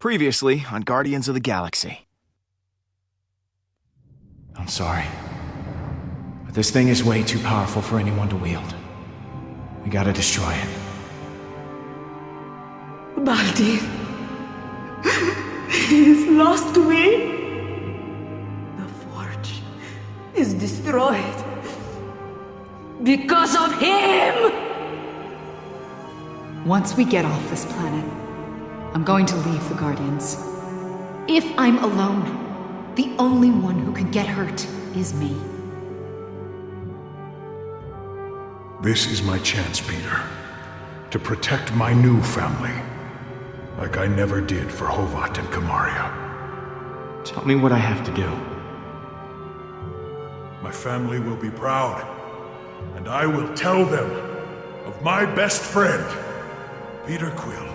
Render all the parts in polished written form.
Previously on Guardians of the Galaxy. I'm sorry, but this thing is way too powerful for anyone to wield. We gotta destroy it. Baldi, he is lost way. The forge is destroyed because of him. Once we get off this planet, I'm going to leave the Guardians. If I'm alone, the only one who can get hurt is me. This is my chance, Peter, to protect my new family, like I never did for Hovat and Kamaria. Tell me what I have to do. My family will be proud, and I will tell them of my best friend, Peter Quill.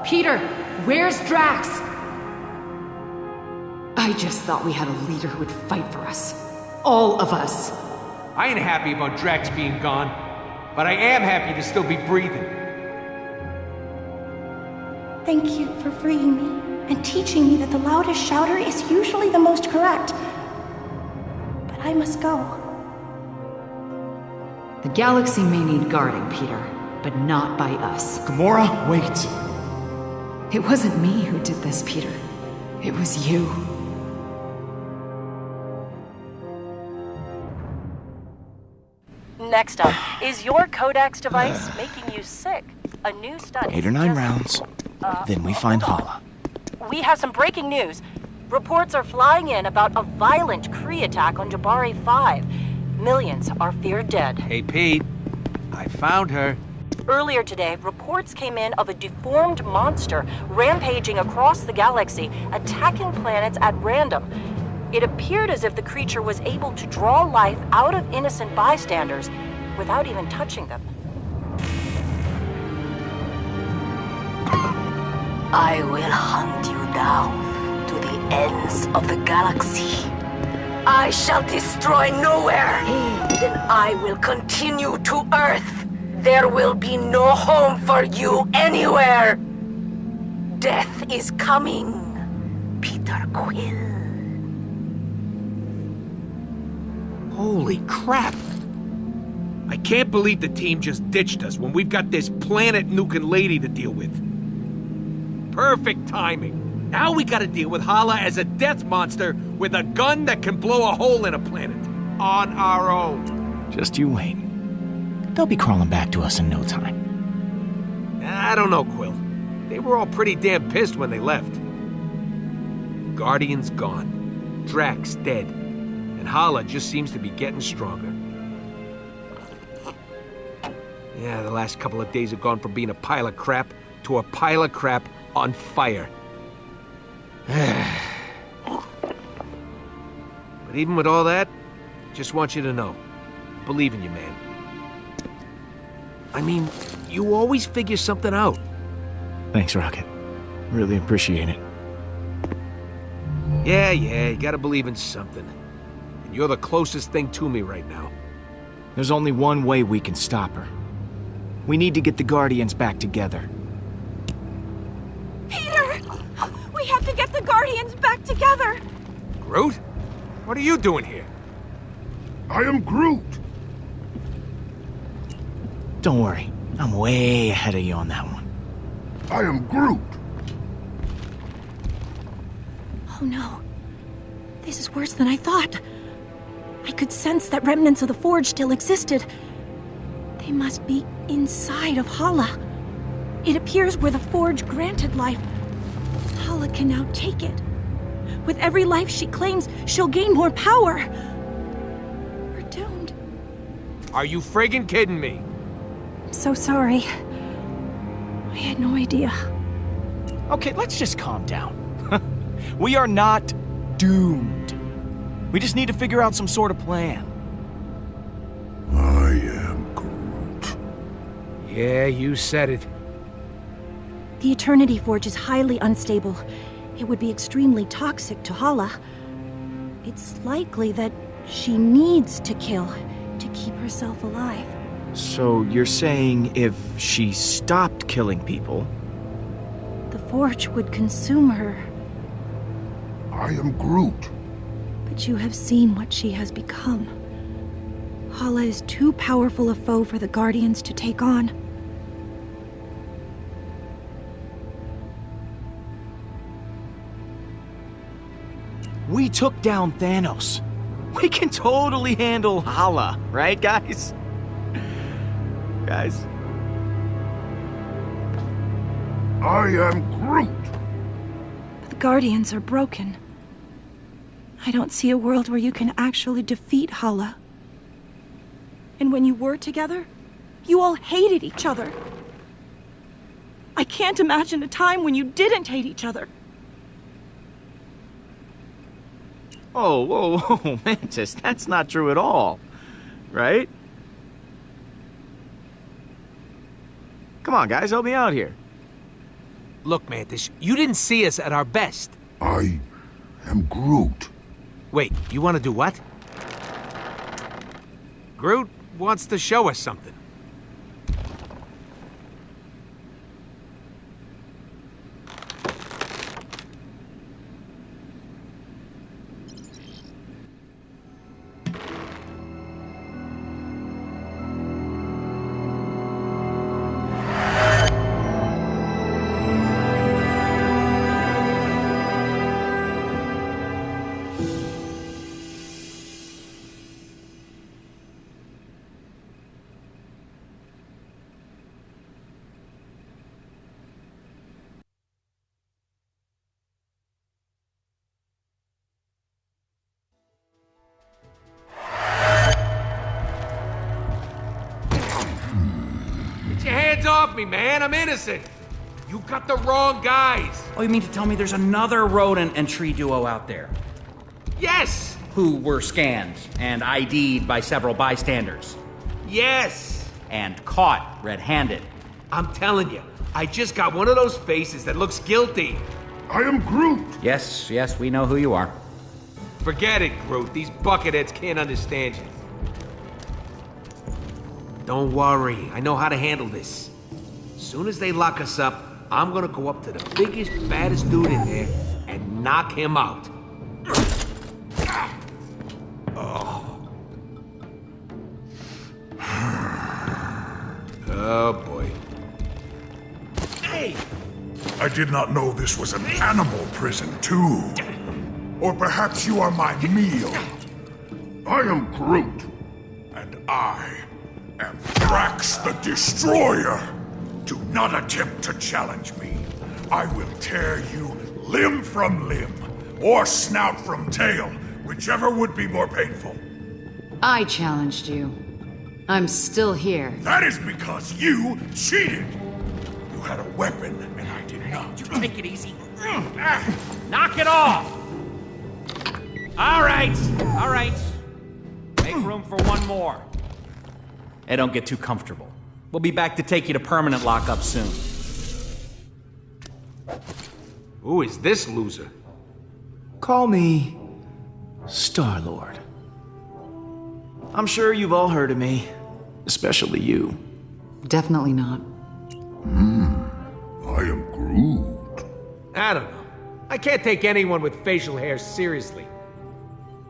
Peter, where's Drax? I just thought we had a leader who would fight for us. All of us. I ain't happy about Drax being gone, but I am happy to still be breathing. Thank you for freeing me and teaching me that the loudest shouter is usually the most correct. But I must go. The galaxy may need guarding, Peter, but not by us. Gamora, wait. It wasn't me who did this, Peter. It was you. Next up, is your Codex device making you sick? A new study. 8 or 9 rounds. Then we find Hala. We have some breaking news. Reports are flying in about a violent Kree attack on Jabari 5. Millions are feared dead. Hey, Pete. I found her. Earlier today, reports came in of a deformed monster rampaging across the galaxy, attacking planets at random. It appeared as if the creature was able to draw life out of innocent bystanders without even touching them. I will hunt you down to the ends of the galaxy. I shall destroy nowhere. Then I will continue to Earth. There will be no home for you anywhere. Death is coming, Peter Quill. Holy crap! I can't believe the team just ditched us when we've got this planet-nuking lady to deal with. Perfect timing. Now we gotta deal with Hala as a death monster with a gun that can blow a hole in a planet. On our own. Just you wait. They'll be crawling back to us in no time. I don't know, Quill. They were all pretty damn pissed when they left. Guardians gone. Drax dead. And Hala just seems to be getting stronger. Yeah, the last couple of days have gone from being a pile of crap to a pile of crap on fire. But even with all that, just want you to know, I believe in you, man. I mean, you always figure something out. Thanks, Rocket. Really appreciate it. Yeah, you gotta believe in something. And you're the closest thing to me right now. There's only one way we can stop her. We need to get the Guardians back together. Peter! We have to get the Guardians back together! Groot? What are you doing here? I am Groot! Don't worry, I'm way ahead of you on that one. I am Groot! Oh no. This is worse than I thought. I could sense that remnants of the Forge still existed. They must be inside of Hala. It appears where the Forge granted life, Hala can now take it. With every life she claims, she'll gain more power. We're doomed. Are you friggin' kidding me? I'm so sorry. I had no idea. Okay, let's just calm down. We are not doomed. We just need to figure out some sort of plan. I am Groot. Yeah, you said it. The Eternity Forge is highly unstable. It would be extremely toxic to Hala. It's likely that she needs to kill to keep herself alive. So you're saying if she stopped killing people... The Forge would consume her. I am Groot. But you have seen what she has become. Hala is too powerful a foe for the Guardians to take on. We took down Thanos. We can totally handle Hala, right, guys? Guys. I am Groot. But the Guardians are broken. I don't see a world where you can actually defeat Hala. And when you were together, you all hated each other. I can't imagine a time when you didn't hate each other. Oh, whoa, whoa, Mantis, that's not true at all. Right? Come on, guys, help me out here. Look, Mantis, you didn't see us at our best. I am Groot. Wait, you want to do what? Groot wants to show us something. Off me, man. I'm innocent. You got the wrong guys. Oh, you mean to tell me there's another rodent and tree duo out there? Yes. Who were scanned and ID'd by several bystanders? Yes. And caught red-handed. I'm telling you, I just got one of those faces that looks guilty. I am Groot. Yes, we know who you are. Forget it, Groot. These bucketheads can't understand you. Don't worry. I know how to handle this. As soon as they lock us up, I'm gonna go up to the biggest, baddest dude in there and knock him out. Oh. Oh, boy. Hey! I did not know this was an animal prison, too. Or perhaps you are my meal. I am Groot. And I am Drax the Destroyer. Do not attempt to challenge me. I will tear you limb from limb, or snout from tail, whichever would be more painful. I challenged you. I'm still here. That is because you cheated. You had a weapon, and I did not. Take it easy. Knock it off! All right. Make room for one more. Hey, don't get too comfortable. We'll be back to take you to permanent lockup soon. Who is this loser? Call me Star-Lord. I'm sure you've all heard of me, especially you. Definitely not. I am Groot. I don't know. I can't take anyone with facial hair seriously.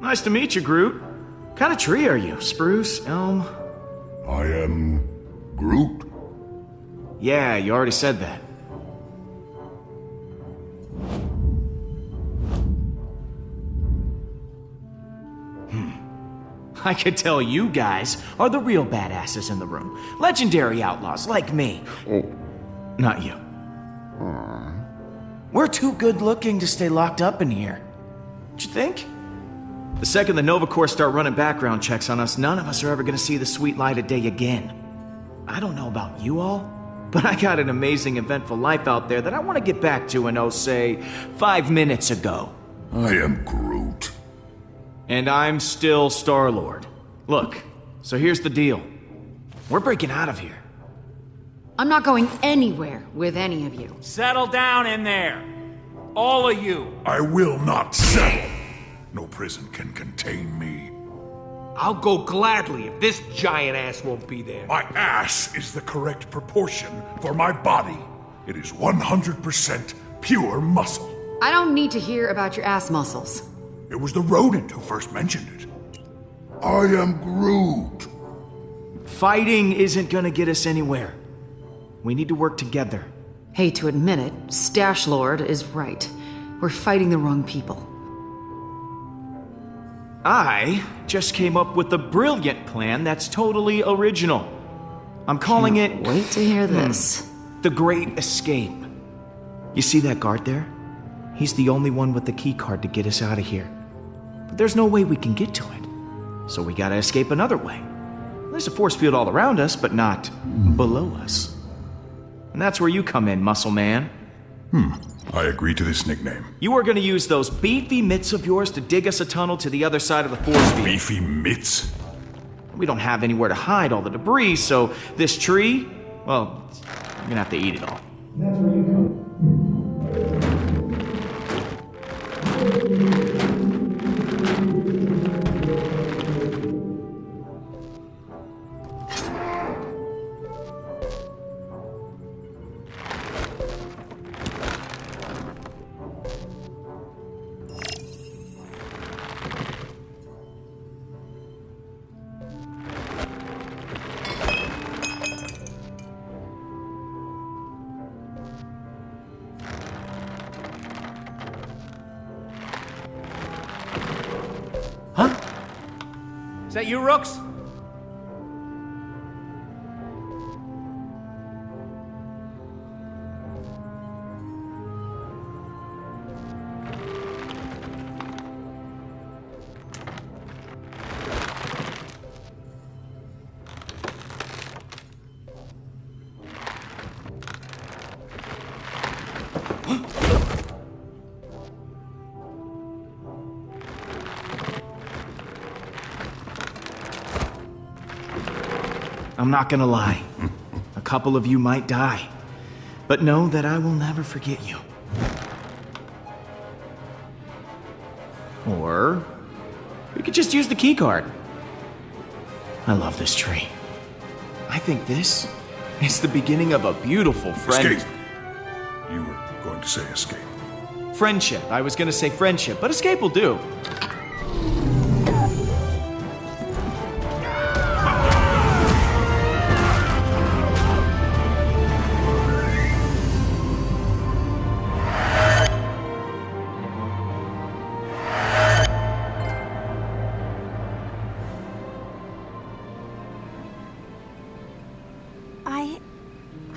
Nice to meet you, Groot. What kind of tree are you? Spruce? Elm? I am Groot. Yeah, you already said that. I could tell you guys are the real badasses in the room. Legendary outlaws like me. Not you. We're too good looking to stay locked up in here. Don't you think? The second the Nova Corps start running background checks on us, none of us are ever gonna see the sweet light of day again. I don't know about you all, but I got an amazing, eventful life out there that I want to get back to in, say, 5 minutes ago. I am Groot. And I'm still Star-Lord. Look, so here's the deal. We're breaking out of here. I'm not going anywhere with any of you. Settle down in there. All of you. I will not settle. No prison can contain me. I'll go gladly if this giant ass won't be there. My ass is the correct proportion for my body. It is 100% pure muscle. I don't need to hear about your ass muscles. It was the rodent who first mentioned it. I am Groot. Fighting isn't gonna get us anywhere. We need to work together. Hate to admit it, Stash Lord is right. We're fighting the wrong people. I just came up with a brilliant plan that's totally original. I'm calling it... Wait to hear this. The Great Escape. You see that guard there? He's the only one with the key card to get us out of here. But there's no way we can get to it. So we gotta escape another way. There's a force field all around us, but not below us. And that's where you come in, Muscle Man. I agree to this nickname. You are gonna use those beefy mitts of yours to dig us a tunnel to the other side of the force field. Beefy mitts? We don't have anywhere to hide all the debris, so this tree, well, you're gonna have to eat it all. That's where you come. Huh? Is that you, Rooks? I'm not gonna lie. A couple of you might die. But know that I will never forget you. Or we could just use the key card. I love this tree. I think this is the beginning of a beautiful Escape. You were going to say escape. Friendship. I was gonna say friendship, but escape will do.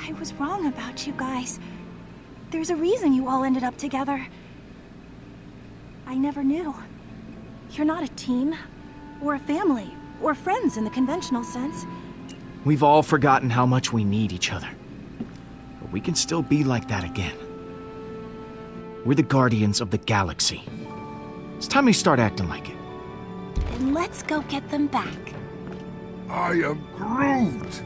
I was wrong about you guys. There's a reason you all ended up together. I never knew. You're not a team, or a family, or friends in the conventional sense. We've all forgotten how much we need each other. But we can still be like that again. We're the Guardians of the Galaxy. It's time we start acting like it. Then let's go get them back. I am Groot!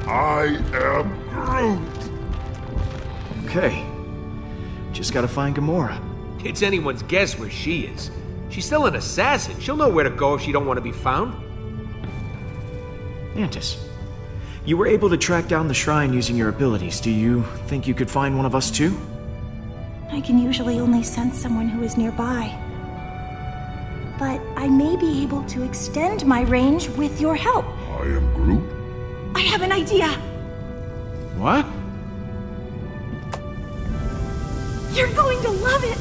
I am Groot! Okay. Just gotta find Gamora. It's anyone's guess where she is. She's still an assassin. She'll know where to go if she don't want to be found. Mantis, you were able to track down the shrine using your abilities. Do you think you could find one of us too? I can usually only sense someone who is nearby. But I may be able to extend my range with your help. I am Groot? I have an idea! What? You're going to love it!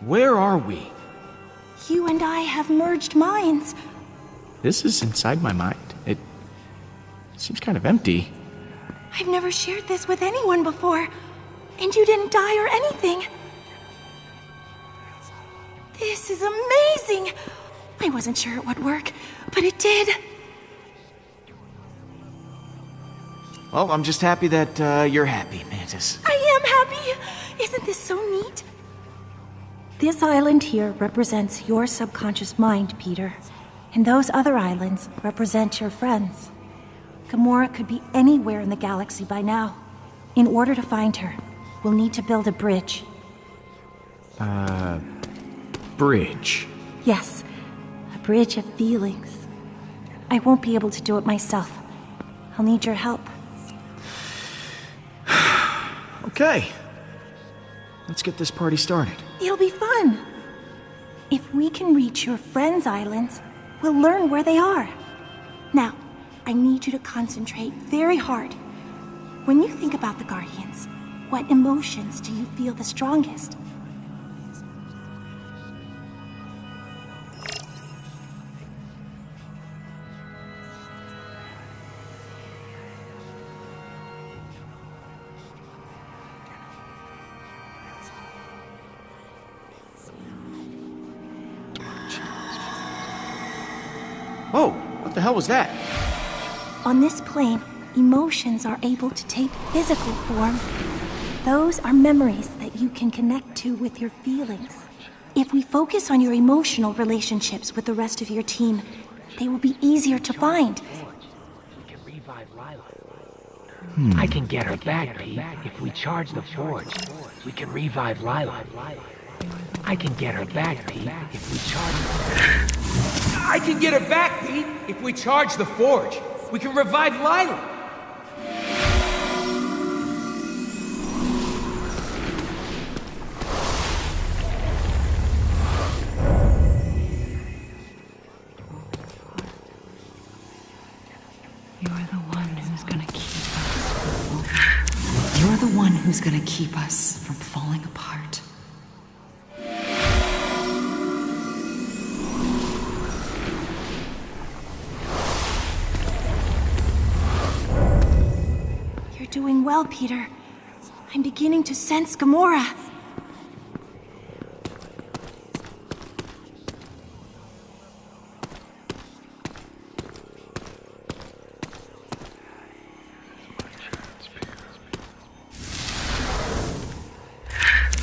Where are we? You and I have merged minds. this is inside my mind. It seems kind of empty. I've never shared this with anyone before, and you didn't die or anything. This is amazing! I wasn't sure it would work, but it did. Well, I'm just happy that you're happy, Mantis. I am happy! Isn't this so neat? This island here represents your subconscious mind, Peter. And those other islands represent your friends. Gamora could be anywhere in the galaxy by now. In order to find her, we'll need to build a bridge. Bridge. Yes, a bridge of feelings. I won't be able to do it myself. I'll need your help. Okay. Let's get this party started. It'll be fun. If we can reach your friends' islands, we'll learn where they are. Now, I need you to concentrate very hard. When you think about the Guardians, what emotions do you feel the strongest? Whoa, what the hell was that? On this plane, emotions are able to take physical form. Those are memories that you can connect to with your feelings. If we focus on your emotional relationships with the rest of your team, they will be easier to find. I can get her back, Pete, if we charge the forge. We can revive Lila. I can get her back, Pete, if we charge... I can get her back, Pete, if we charge the forge. We can revive Lila. You're the one who's gonna keep us from falling apart. You're doing well, Peter. I'm beginning to sense Gamora.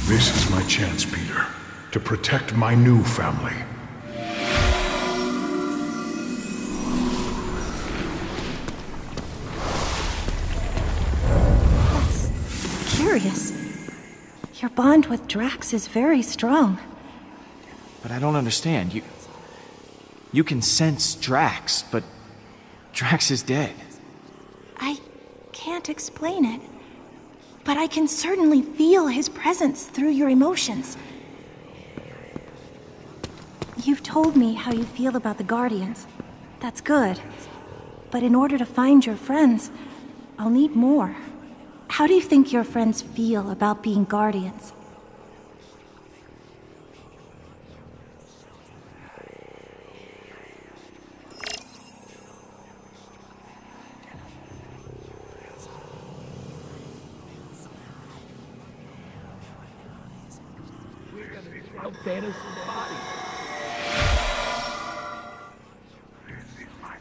This is my chance, Peter, to protect my new family. That's curious. Your bond with Drax is very strong. But I don't understand. You can sense Drax, but Drax is dead. I can't explain it, but I can certainly feel his presence through your emotions. You've told me how you feel about the Guardians. That's good. But in order to find your friends, I'll need more. How do you think your friends feel about being Guardians?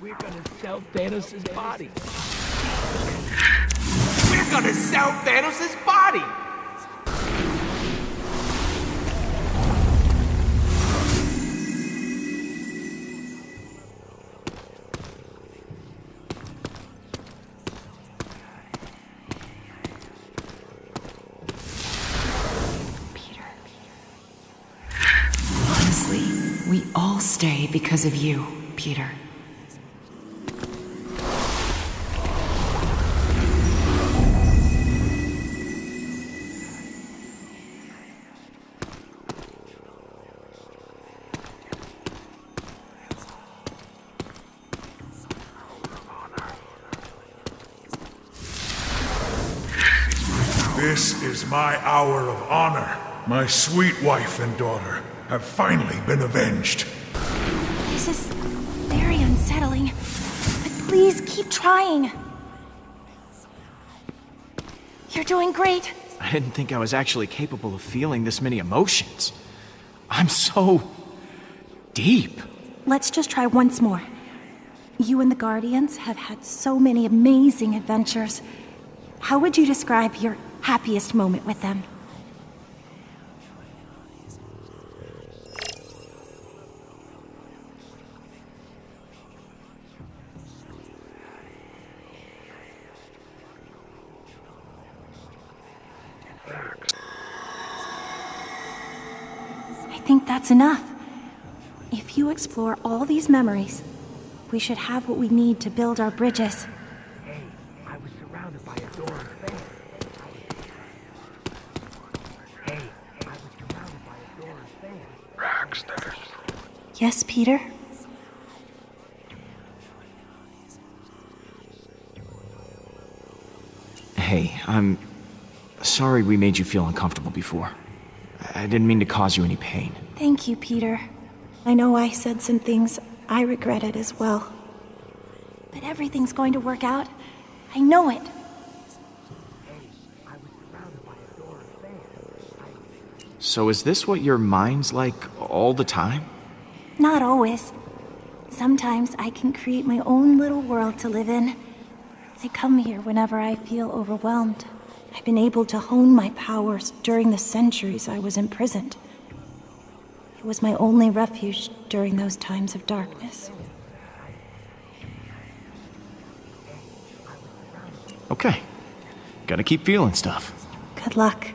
We're gonna sell Thanos' body. We're gonna sell Thanos' body! Honestly, we all stay because of you, Peter. This is my hour of honor. My sweet wife and daughter have finally been avenged. This is very unsettling. trying. You're doing great. I didn't think I was actually capable of feeling this many emotions. I'm so... deep. Let's just try once more. You and the Guardians have had so many amazing adventures. How would you describe your happiest moment with them? I think that's enough. If you explore all these memories, we should have what we need to build our bridges. Hey, I was surrounded by adoring fans. Hey, I was surrounded by adoring fans. Restez. Yes, Peter? Hey, I'm sorry we made you feel uncomfortable before. I didn't mean to cause you any pain. Thank you, Peter. I know I said some things I regretted as well. But everything's going to work out. I know it. So is this what your mind's like all the time? Not always. Sometimes I can create my own little world to live in. I come here whenever I feel overwhelmed. I've been able to hone my powers during the centuries I was imprisoned. It was my only refuge during those times of darkness. Okay. Gotta keep feeling stuff. Good luck.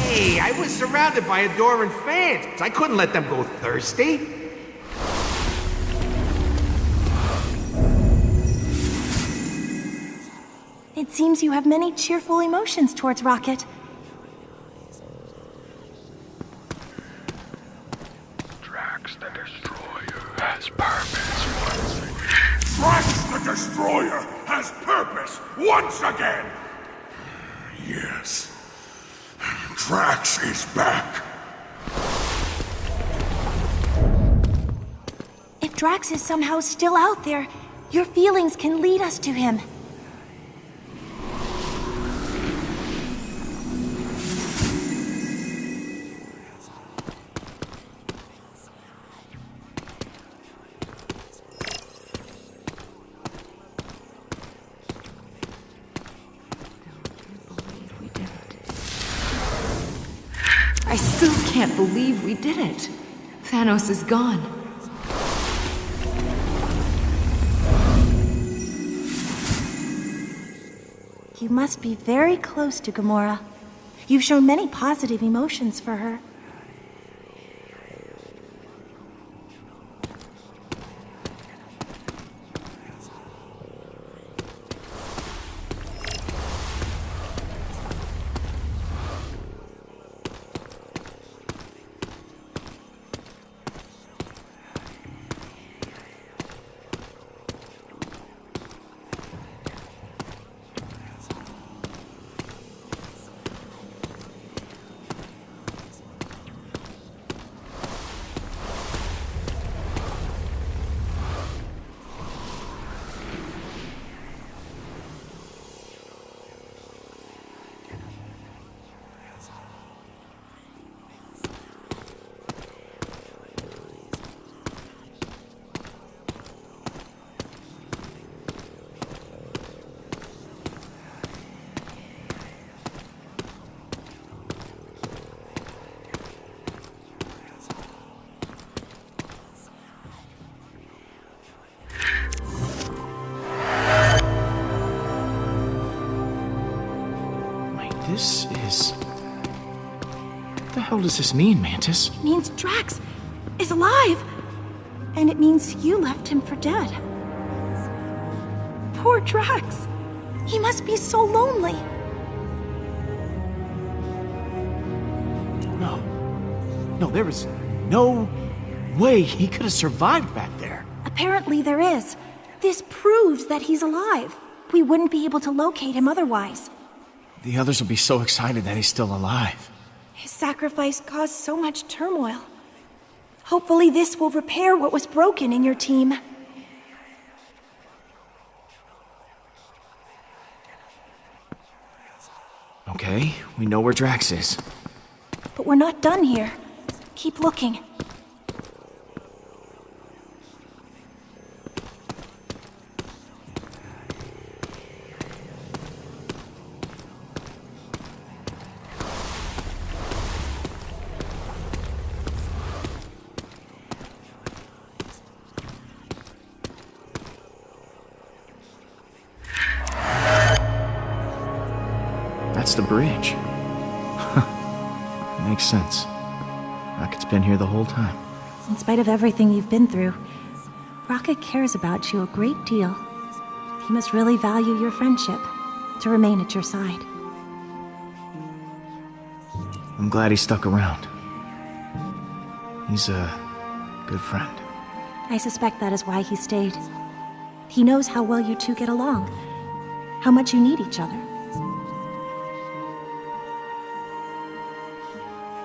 Hey, I was surrounded by adoring fans. I couldn't let them go thirsty. It seems you have many cheerful emotions towards Rocket. Drax the Destroyer has purpose once again. Drax the Destroyer has purpose once again! Yes. Drax is back. If Drax is somehow still out there, your feelings can lead us to him. I still can't believe we did it. Thanos is gone. You must be very close to Gamora. You've shown many positive emotions for her. This is... What the hell does this mean, Mantis? It means Drax is alive! And it means you left him for dead. Poor Drax. He must be so lonely. No, there is no way he could have survived back there. Apparently there is. This proves that he's alive. We wouldn't be able to locate him otherwise. The others will be so excited that he's still alive. His sacrifice caused so much turmoil. Hopefully this will repair what was broken in your team. Okay, we know where Drax is. But we're not done here. Keep looking. That's the bridge. Makes sense. Rocket's been here the whole time. In spite of everything you've been through, Rocket cares about you a great deal. He must really value your friendship to remain at your side. I'm glad he stuck around. He's a good friend. I suspect that is why he stayed. He knows how well you two get along, how much you need each other.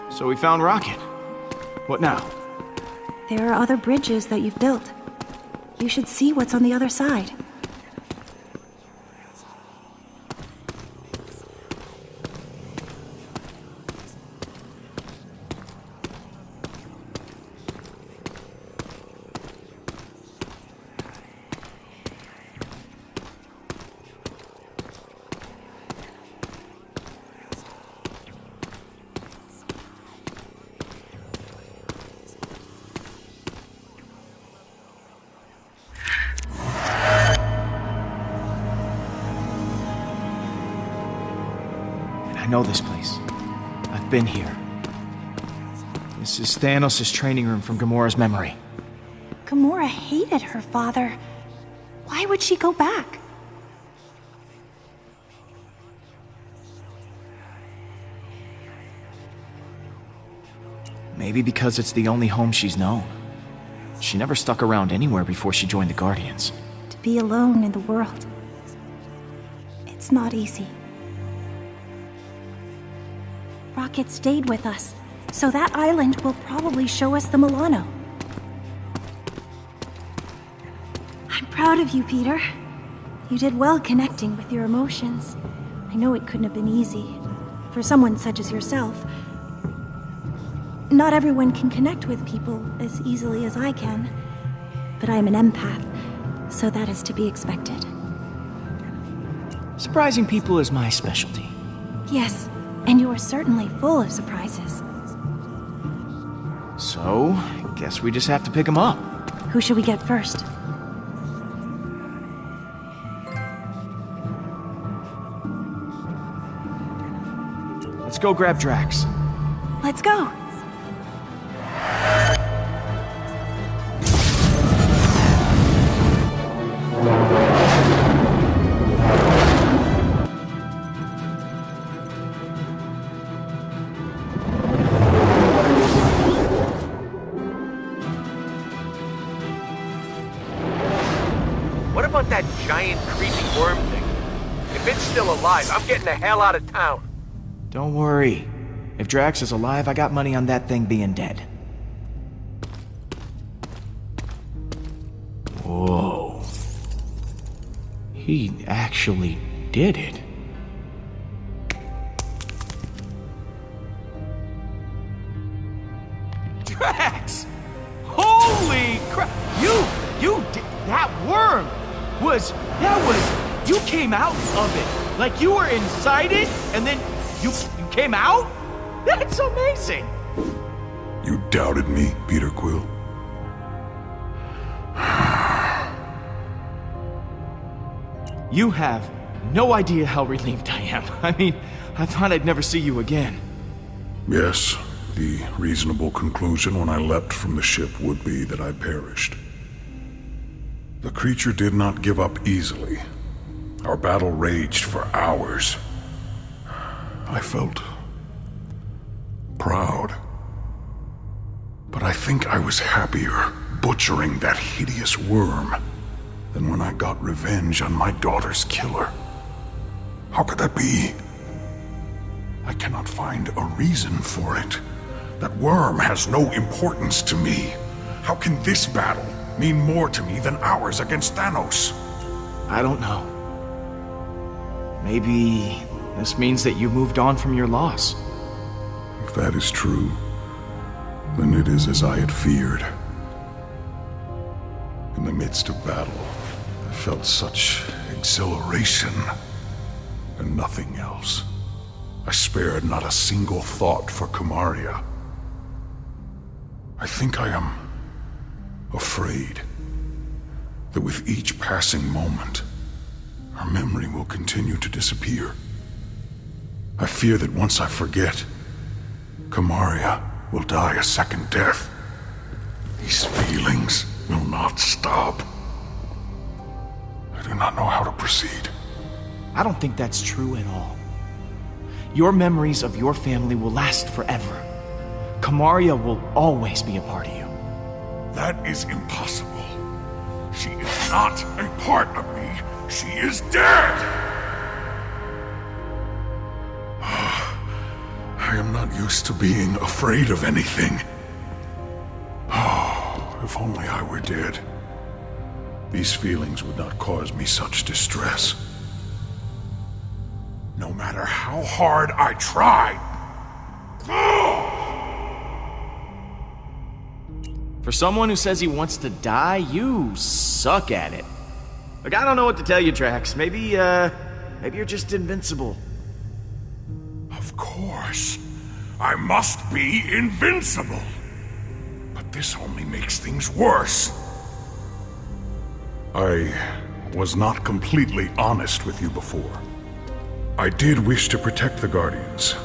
So we found Rocket. What now? There are other bridges that you've built. You should see what's on the other side. I know this place. I've been here. This is Thanos' training room from Gamora's memory. Gamora hated her father. Why would she go back? Maybe because it's the only home she's known. She never stuck around anywhere before she joined the Guardians. To be alone in the world. It's not easy. Rocket stayed with us, so that island will probably show us the Milano. I'm proud of you, Peter. You did well connecting with your emotions. I know it couldn't have been easy. For someone such as yourself. Not everyone can connect with people as easily as I can. But I'm an empath, so that is to be expected. Surprising people is my specialty. Yes, and you are certainly full of surprises. So, I guess we just have to pick them up. Who should we get first? Let's go grab Drax. Let's go! What about that giant creepy worm thing? If it's still alive, I'm getting the hell out of town. Don't worry. If Drax is alive, I got money on that thing being dead. Whoa. He actually did it. Drax! Holy crap! You did that worm! You came out of it. Like you were inside it, and then you came out? That's amazing! You doubted me, Peter Quill. You have no idea how relieved I am. I mean, I thought I'd never see you again. Yes, the reasonable conclusion when I leapt from the ship would be that I perished. The creature did not give up easily. Our battle raged for hours. I felt proud. But I think I was happier butchering that hideous worm than when I got revenge on my daughter's killer. How could that be? I cannot find a reason for it. That worm has no importance to me. How can this battle mean more to me than ours against Thanos? I don't know. Maybe this means that you moved on from your loss. If that is true, then it is as I had feared. In the midst of battle, I felt such exhilaration and nothing else. I spared not a single thought for Kamaria. I think I am afraid that with each passing moment, her memory will continue to disappear. I fear that once I forget, Kamaria will die a second death. These feelings will not stop. I do not know how to proceed. I don't think that's true at all. Your memories of your family will last forever. Kamaria will always be a part of you. That is impossible. She is not a part of me. She is dead! I am not used to being afraid of anything. Oh, if only I were dead. These feelings would not cause me such distress. No matter how hard I try. For someone who says he wants to die, you suck at it. Look, I don't know what to tell you, Drax. Maybe you're just invincible. Of course. I must be invincible. But this only makes things worse. I was not completely honest with you before. I did wish to protect the Guardians.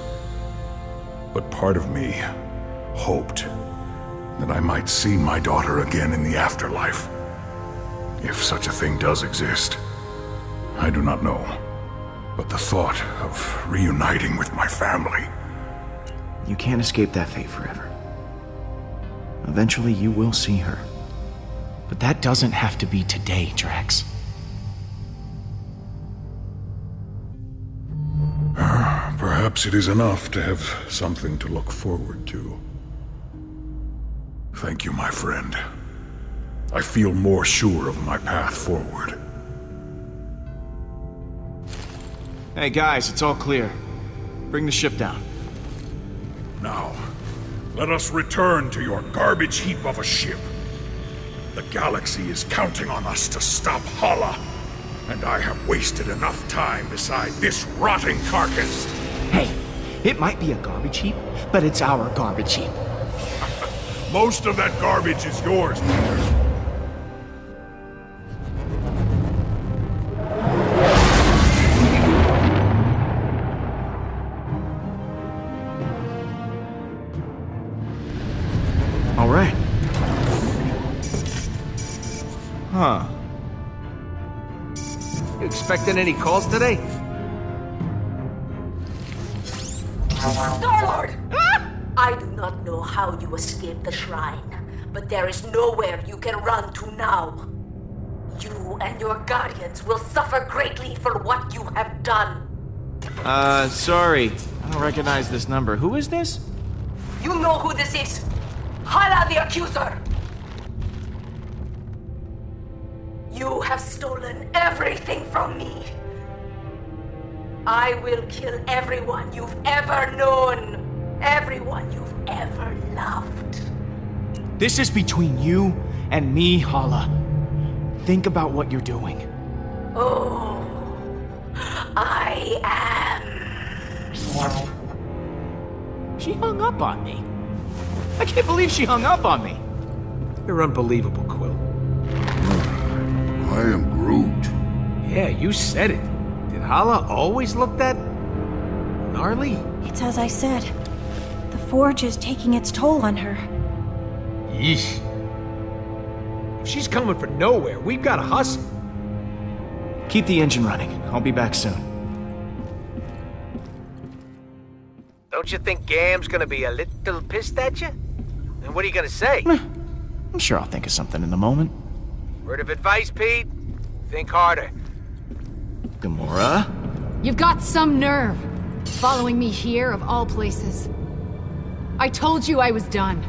But part of me hoped that I might see my daughter again in the afterlife. If such a thing does exist. I do not know. But the thought of reuniting with my family. You can't escape that fate forever. Eventually you will see her. But that doesn't have to be today, Drax. Perhaps it is enough to have something to look forward to. Thank you, my friend. I feel more sure of my path forward. Hey guys, it's all clear. Bring the ship down. Now, let us return to your garbage heap of a ship. The galaxy is counting on us to stop Hala, and I have wasted enough time beside this rotting carcass. Hey, it might be a garbage heap, but it's our garbage heap. Most of that garbage is yours, Peter. All right. Huh. You expecting any calls today? Star-Lord! I do not know how you escaped the shrine, but there is nowhere you can run to now. You and your Guardians will suffer greatly for what you have done. Sorry. I don't recognize this number. Who is this? You know who this is. Hala the Accuser. You have stolen everything from me. I will kill everyone you've ever known. Everyone you've ever loved. This is between you and me, Hala. Think about what you're doing. Oh, I am. She hung up on me. I can't believe she hung up on me. You're unbelievable, Quill. I am Groot. Yeah, you said it. Did Hala always look that gnarly? It's as I said. The Forge is taking its toll on her. Yeesh. If she's coming from nowhere, we've got to hustle. Keep the engine running. I'll be back soon. Don't you think Gam's gonna be a little pissed at you? And what are you gonna say? I'm sure I'll think of something in the moment. Word of advice, Pete? Think harder. You've got some nerve. Following me here, of all places. I told you I was done.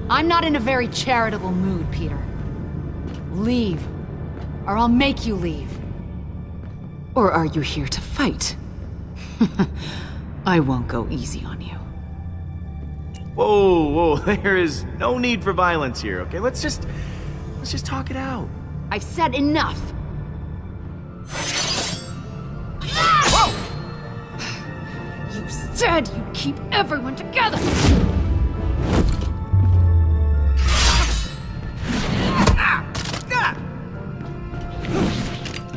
I'm not in a very charitable mood, Peter. Leave, or I'll make you leave. Or are you here to fight? I won't go easy on you. Whoa, there is no need for violence here, okay? Let's just talk it out. I've said enough. Whoa! You said you'd keep everyone together!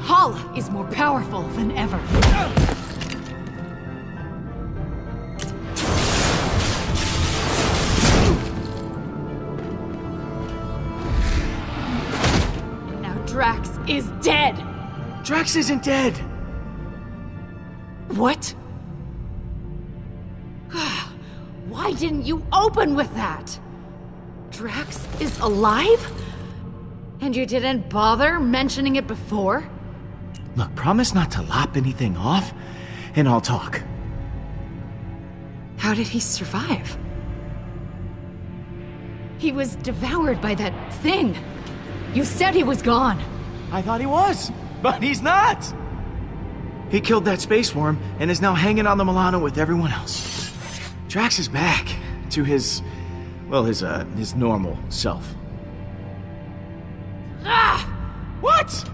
Hala is more powerful than ever. And now Drax is dead! Drax isn't dead! What? Why didn't you open with that? Drax is alive? And you didn't bother mentioning it before? Look, promise not to lop anything off, and I'll talk. How did he survive? He was devoured by that thing. You said he was gone. I thought he was, but he's not! He killed that space worm and is now hanging on the Milano with everyone else. Drax is back to his normal self. Ah! What?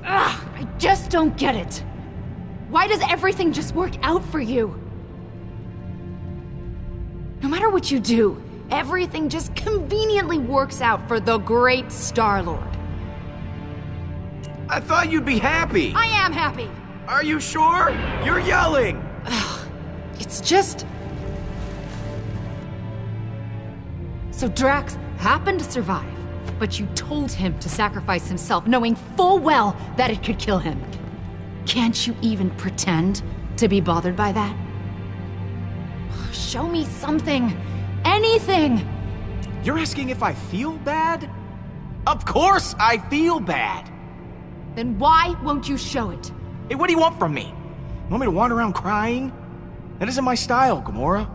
I just don't get it. Why does everything just work out for you? No matter what you do, everything just conveniently works out for the great Star-Lord. I thought you'd be happy. I am happy. Are you sure? You're yelling. It's just... So Drax happened to survive, but you told him to sacrifice himself, knowing full well that it could kill him. Can't you even pretend to be bothered by that? Show me something. Anything. You're asking if I feel bad? Of course I feel bad. Then why won't you show it? Hey, what do you want from me? You want me to wander around crying? That isn't my style, Gamora.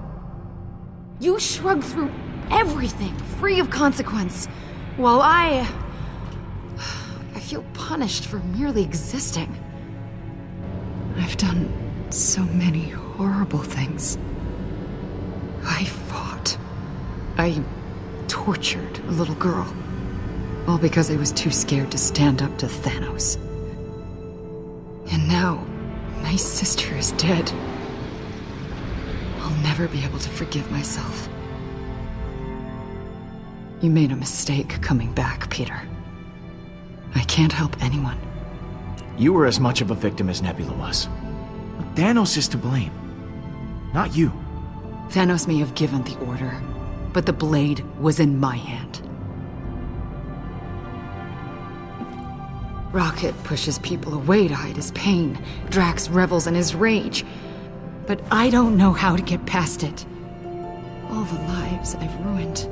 You shrug through everything, free of consequence, while I feel punished for merely existing. I've done so many horrible things. I fought. I tortured a little girl. All because I was too scared to stand up to Thanos. And now, my sister is dead. I'll never be able to forgive myself. You made a mistake coming back, Peter. I can't help anyone. You were as much of a victim as Nebula was. Look, Thanos is to blame. Not you. Thanos may have given the order, but the blade was in my hand. Rocket pushes people away to hide his pain. Drax revels in his rage. But I don't know how to get past it. All the lives I've ruined.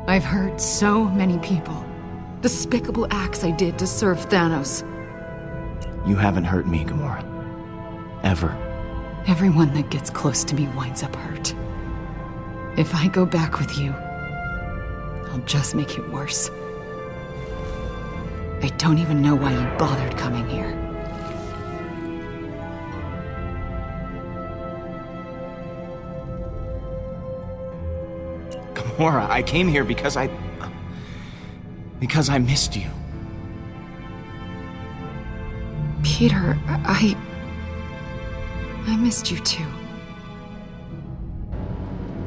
I've hurt so many people. Despicable acts I did to serve Thanos. You haven't hurt me, Gamora. Ever. Everyone that gets close to me winds up hurt. If I go back with you, I'll just make it worse. I don't even know why you bothered coming here. Gamora, I came here because I missed you. Peter, I missed you too.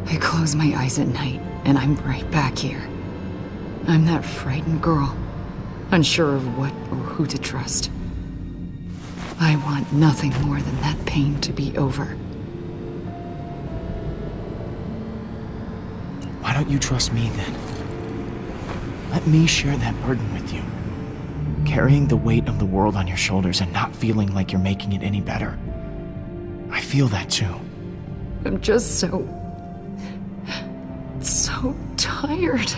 I close my eyes at night, and I'm right back here. I'm that frightened girl, unsure of what or who to trust. I want nothing more than that pain to be over. Why don't you trust me then? Let me share that burden with you. Carrying the weight of the world on your shoulders and not feeling like you're making it any better. I feel that too. I'm just so tired.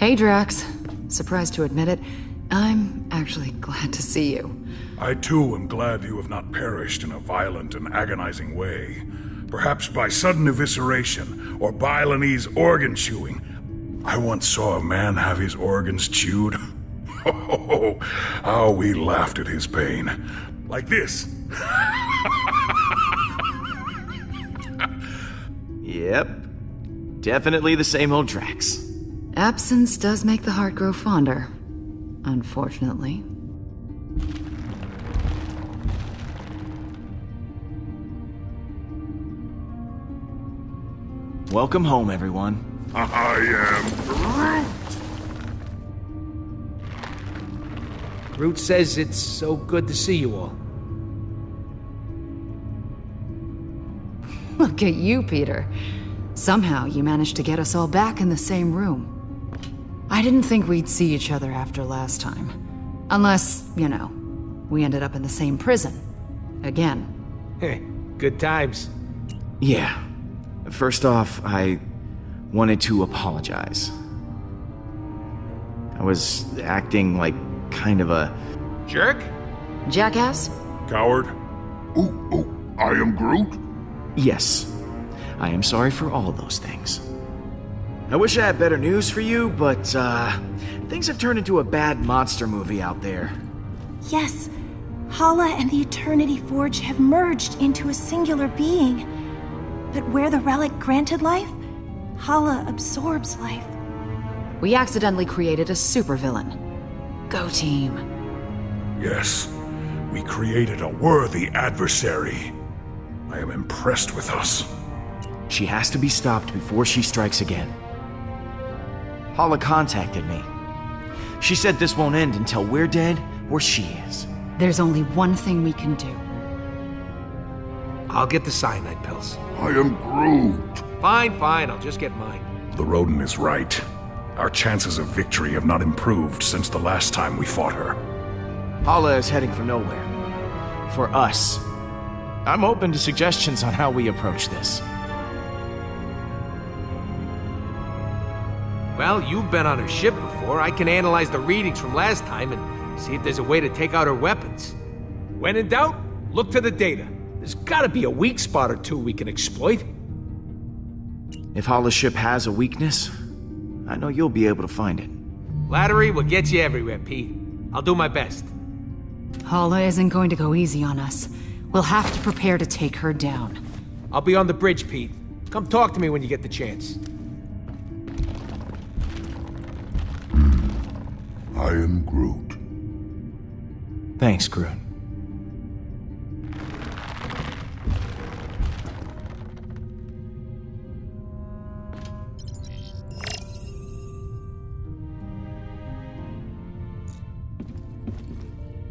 Hey, Drax. Surprised to admit it, I'm actually glad to see you. I too am glad you have not perished in a violent and agonizing way. Perhaps by sudden evisceration, or Balinese organ chewing. I once saw a man have his organs chewed. Oh, how we laughed at his pain. Like this. Yep. Definitely the same old Drax. Absence does make the heart grow fonder. Unfortunately. Welcome home, everyone. I am Groot. Groot says it's so good to see you all. Look at you, Peter. Somehow you managed to get us all back in the same room. I didn't think we'd see each other after last time. Unless, we ended up in the same prison. Again. Good times. Yeah. First off, I wanted to apologize. I was acting like kind of a... Jerk? Jackass? Coward. Oh, I am Groot? Yes. I am sorry for all those things. I wish I had better news for you, but, things have turned into a bad monster movie out there. Yes, Hala and the Eternity Forge have merged into a singular being. But where the relic granted life, Hala absorbs life. We accidentally created a supervillain. Go team. Yes, we created a worthy adversary. I am impressed with us. She has to be stopped before she strikes again. Hala contacted me. She said this won't end until we're dead or she is. There's only one thing we can do. I'll get the cyanide pills. I am Groot. Fine, I'll just get mine. The rodent is right. Our chances of victory have not improved since the last time we fought her. Hala is heading for nowhere. For us. I'm open to suggestions on how we approach this. Well, you've been on her ship before. I can analyze the readings from last time and see if there's a way to take out her weapons. When in doubt, look to the data. There's gotta be a weak spot or two we can exploit. If Hala's ship has a weakness, I know you'll be able to find it. Flattery will get you everywhere, Pete. I'll do my best. Hala isn't going to go easy on us. We'll have to prepare to take her down. I'll be on the bridge, Pete. Come talk to me when you get the chance. I am Groot. Thanks, Groot.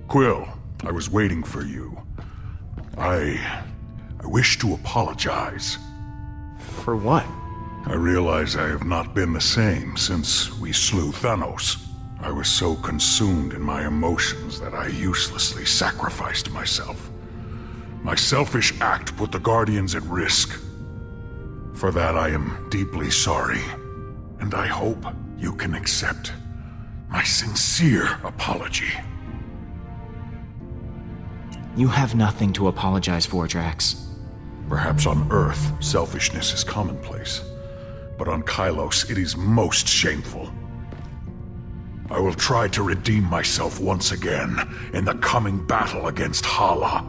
Quill, I was waiting for you. I wish to apologize. For what? I realize I have not been the same since we slew Thanos. I was so consumed in my emotions that I uselessly sacrificed myself. My selfish act put the Guardians at risk. For that I am deeply sorry, and I hope you can accept my sincere apology. You have nothing to apologize for, Drax. Perhaps on Earth, selfishness is commonplace. But on Kylos, it is most shameful. I will try to redeem myself once again in the coming battle against Hala.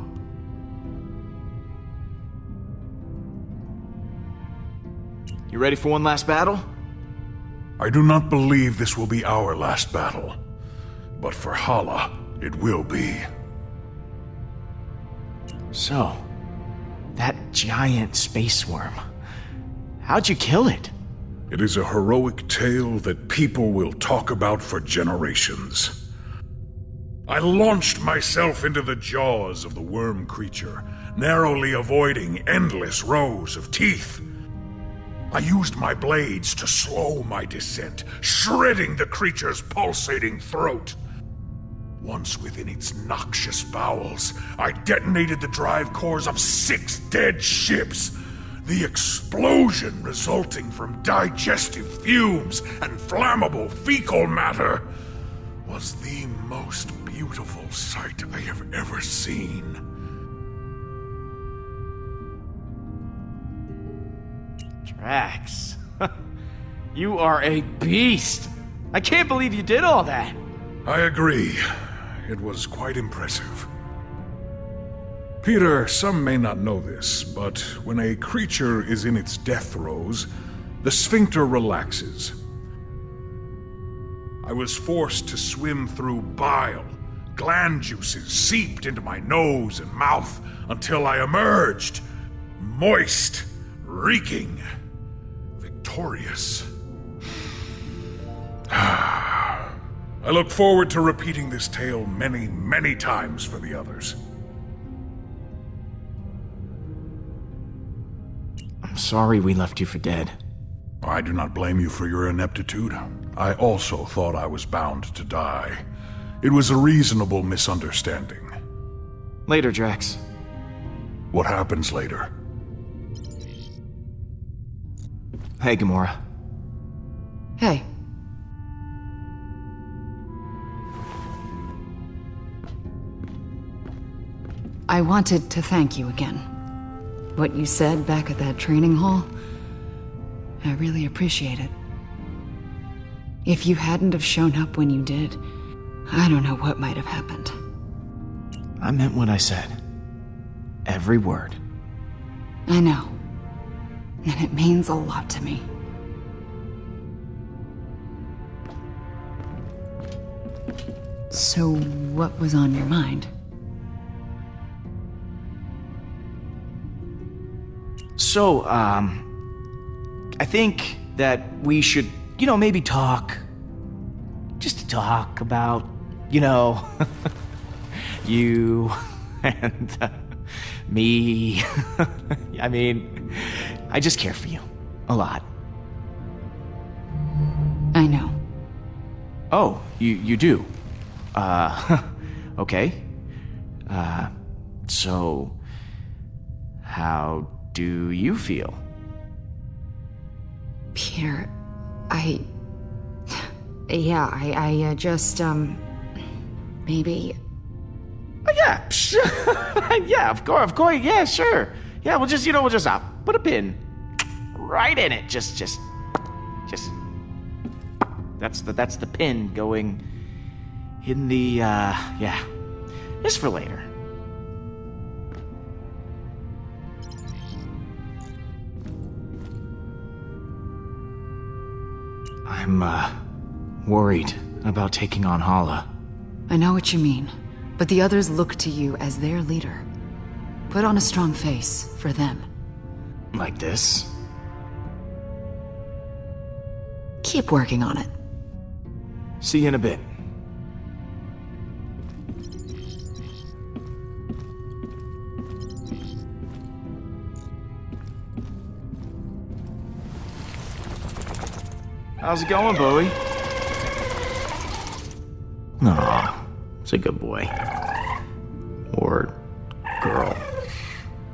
You ready for one last battle? I do not believe this will be our last battle. But for Hala, it will be. So, that giant space worm. How'd you kill it? It is a heroic tale that people will talk about for generations. I launched myself into the jaws of the worm creature, narrowly avoiding endless rows of teeth. I used my blades to slow my descent, shredding the creature's pulsating throat. Once within its noxious bowels, I detonated the drive cores of 6 dead ships. The explosion resulting from digestive fumes and flammable fecal matter was the most beautiful sight I have ever seen. Drax, you are a beast. I can't believe you did all that. I agree. It was quite impressive. Peter, some may not know this, but when a creature is in its death throes, the sphincter relaxes. I was forced to swim through bile. Gland juices seeped into my nose and mouth until I emerged, moist, reeking, victorious. I look forward to repeating this tale many, many times for the others. I'm sorry we left you for dead. I do not blame you for your ineptitude. I also thought I was bound to die. It was a reasonable misunderstanding. Later, Drax. What happens later? Hey, Gamora. Hey. I wanted to thank you again. What you said back at that training hall, I really appreciate it. If you hadn't have shown up when you did, I don't know what might have happened. I meant what I said. Every word. I know. And it means a lot to me. So, what was on your mind? So, I think that we should, maybe talk. Just to talk about, you and me. I mean, I just care for you. A lot. I know. Oh, you do? Okay. So, how do you feel? Peter, I just, maybe... Oh, yeah, yeah, of course, yeah, sure. Yeah, we'll just put a pin right in it. Just, that's the pin going in the, yeah, just for later. I'm, worried about taking on Hala. I know what you mean, but the others look to you as their leader. Put on a strong face for them. Like this? Keep working on it. See you in a bit. How's it going, Bowie? Aw, it's a good boy. Or girl.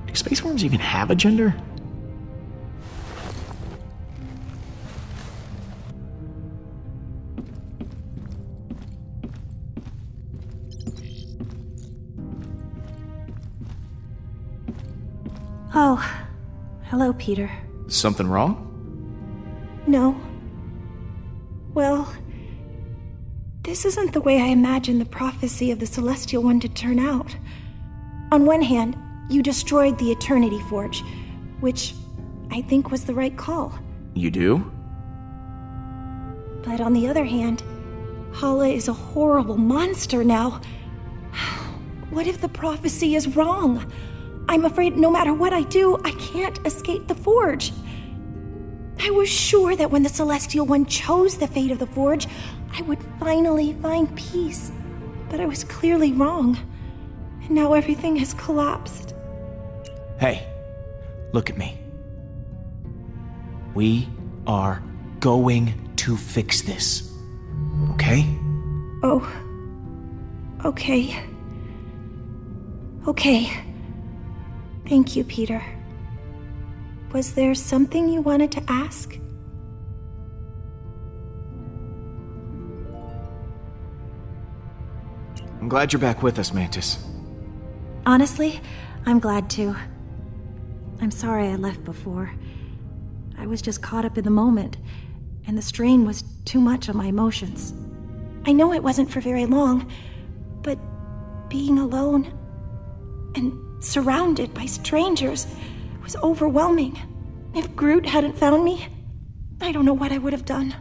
Do space worms even have a gender? Oh, hello, Peter. Something wrong? No. Well, this isn't the way I imagined the prophecy of the Celestial One to turn out. On one hand, you destroyed the Eternity Forge, which I think was the right call. You do? But on the other hand, Hala is a horrible monster now. What if the prophecy is wrong? I'm afraid no matter what I do, I can't escape the Forge. I was sure that when the Celestial One chose the fate of the Forge, I would finally find peace. But I was clearly wrong. And now everything has collapsed. Hey, look at me. We are going to fix this. Okay? Oh. Okay. Okay. Thank you, Peter. Was there something you wanted to ask? I'm glad you're back with us, Mantis. Honestly, I'm glad too. I'm sorry I left before. I was just caught up in the moment, and the strain was too much on my emotions. I know it wasn't for very long, but being alone and surrounded by strangers was overwhelming. If Groot hadn't found me, I don't know what I would have done.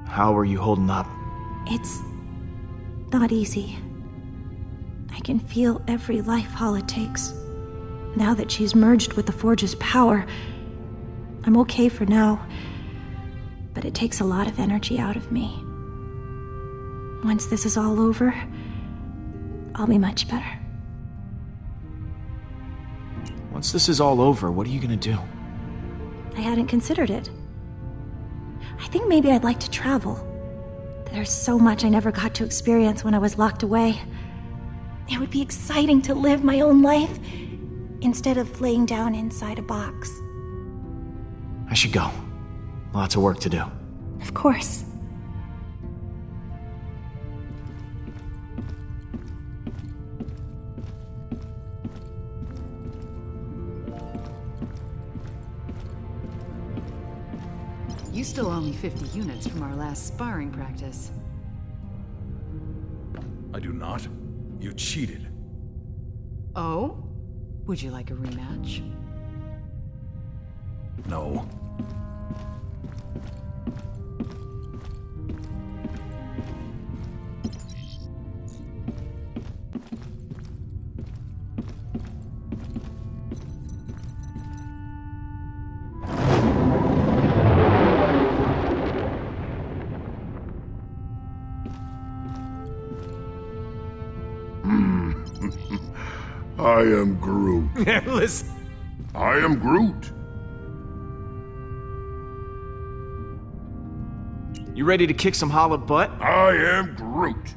How are you holding up? It's not easy. I can feel every life Hala takes. Now that she's merged with the Forge's power, I'm okay for now, but it takes a lot of energy out of me. Once this is all over, I'll be much better. Once this is all over, what are you gonna do? I hadn't considered it. I think maybe I'd like to travel. There's so much I never got to experience when I was locked away. It would be exciting to live my own life instead of laying down inside a box. I should go. Lots of work to do. Of course. You still owe me 50 units from our last sparring practice. I do not. You cheated. Oh? Would you like a rematch? No. I am Groot. Listen. I am Groot. You ready to kick some Hala butt? I am Groot.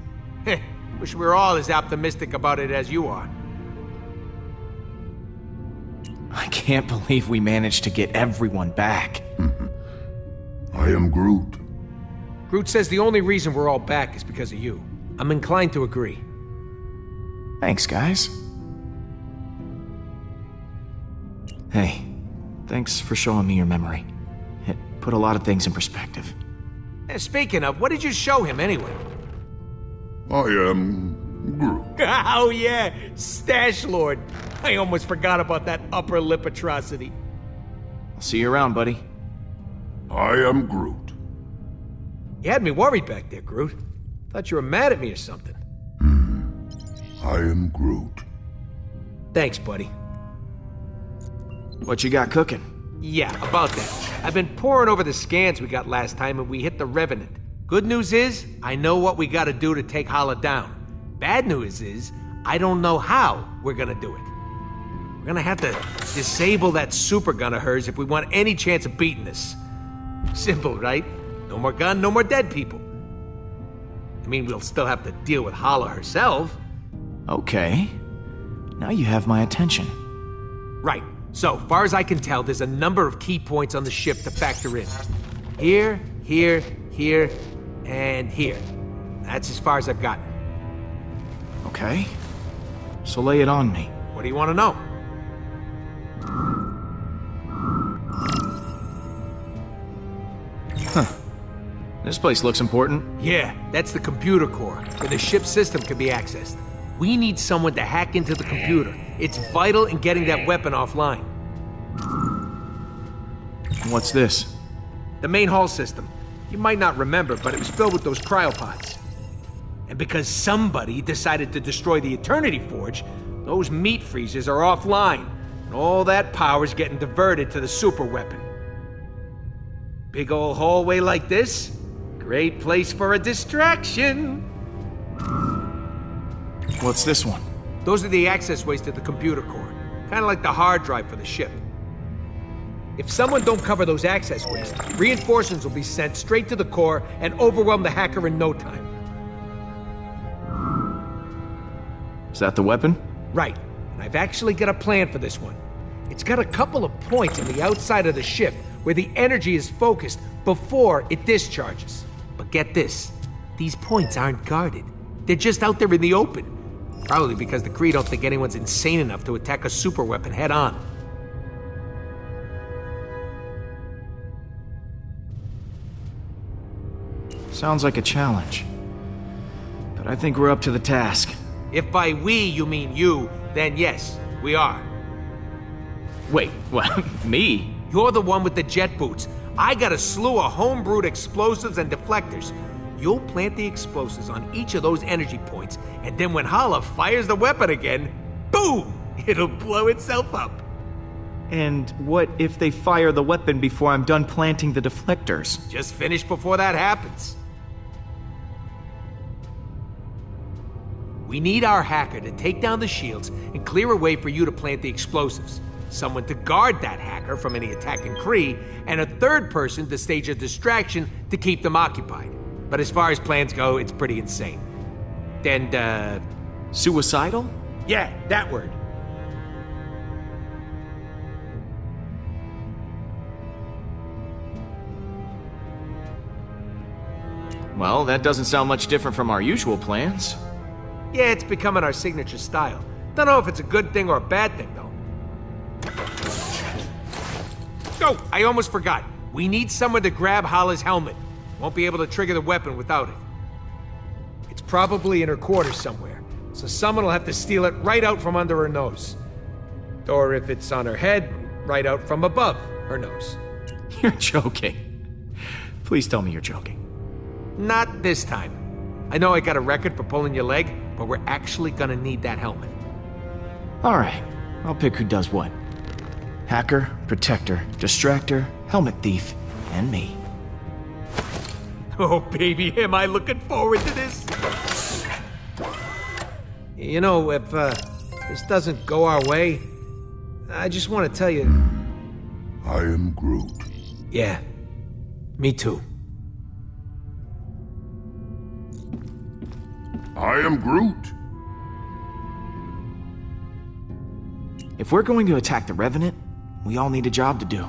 Wish we were all as optimistic about it as you are. I can't believe we managed to get everyone back. I am Groot. Groot says the only reason we're all back is because of you. I'm inclined to agree. Thanks, guys. Hey, thanks for showing me your memory. It put a lot of things in perspective. Speaking of, what did you show him anyway? I am Groot. Oh yeah, Stash Lord. I almost forgot about that upper lip atrocity. I'll see you around, buddy. I am Groot. You had me worried back there, Groot. Thought you were mad at me or something. I am Groot. Thanks, buddy. What you got cooking? Yeah, about that. I've been poring over the scans we got last time and we hit the Revenant. Good news is, I know what we gotta do to take Hala down. Bad news is, I don't know how we're gonna do it. We're gonna have to disable that super gun of hers if we want any chance of beating this. Simple, right? No more gun, no more dead people. I mean, we'll still have to deal with Hala herself. Okay. Now you have my attention. Right. So, far as I can tell, there's a number of key points on the ship to factor in. Here, here, here, and here. That's as far as I've gotten. Okay. So lay it on me. What do you want to know? This place looks important. Yeah, that's the computer core, where the ship's system can be accessed. We need someone to hack into the computer. It's vital in getting that weapon offline. What's this? The main hull system. You might not remember, but it was filled with those cryopods. And because somebody decided to destroy the Eternity Forge, those meat freezers are offline, and all that power's getting diverted to the super weapon. Big old hallway like this, great place for a distraction. What's this one? Those are the access ways to the computer core, kind of like the hard drive for the ship. If someone don't cover those access ways, reinforcements will be sent straight to the core and overwhelm the hacker in no time. Is that the weapon? Right. and I've actually got a plan for this one. It's got a couple of points on the outside of the ship where the energy is focused before it discharges. But get this, these points aren't guarded. They're just out there in the open. Probably because the Kree don't think anyone's insane enough to attack a superweapon head on. Sounds like a challenge. But I think we're up to the task. If by we you mean you, then yes, we are. Wait, what? Me? You're the one with the jet boots. I got a slew of homebrewed explosives and deflectors. You'll plant the explosives on each of those energy points, and then when Hala fires the weapon again, boom! It'll blow itself up. And what if they fire the weapon before I'm done planting the deflectors? Just finish before that happens. We need our hacker to take down the shields and clear a way for you to plant the explosives. Someone to guard that hacker from any attacking Kree, and a third person to stage a distraction to keep them occupied. But as far as plans go, it's pretty insane. And, Suicidal? yeah, that word. Well, that doesn't sound much different from our usual plans. Yeah, it's becoming our signature style. Don't know if it's a good thing or a bad thing, though. Oh, I almost forgot. We need someone to grab Hala's helmet. Won't be able to trigger the weapon without it. It's probably in her quarters somewhere, so someone will have to steal it right out from under her nose. Or if it's on her head, right out from above her nose. You're joking. Please tell me you're joking. Not this time. I know I got a record for pulling your leg, but we're actually gonna need that helmet. All right, I'll pick who does what. Hacker, protector, distractor, helmet thief, and me. Oh, baby, am I looking forward to this? You know, if this doesn't go our way, I just want to tell you... I am Groot. Yeah, me too. I am Groot. If we're going to attack the Revenant, we all need a job to do.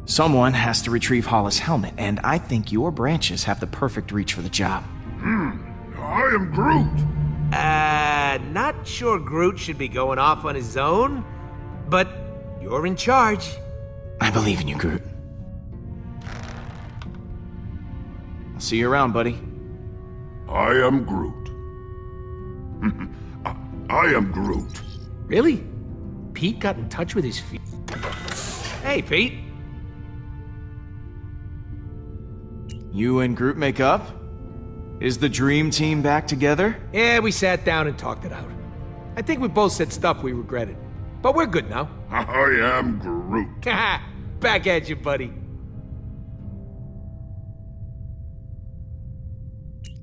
Someone has to retrieve Hala's helmet, and I think your branches have the perfect reach for the job. I am Groot. Not sure Groot should be going off on his own, but you're in charge. I believe in you, Groot. I'll see you around, buddy. I am Groot. I am Groot. Really? Pete got in touch with his feet. Hey, Pete. You and Groot make up? Is the dream team back together? Yeah, we sat down and talked it out. I think we both said stuff we regretted. But we're good now. I am Groot. Back at you, buddy.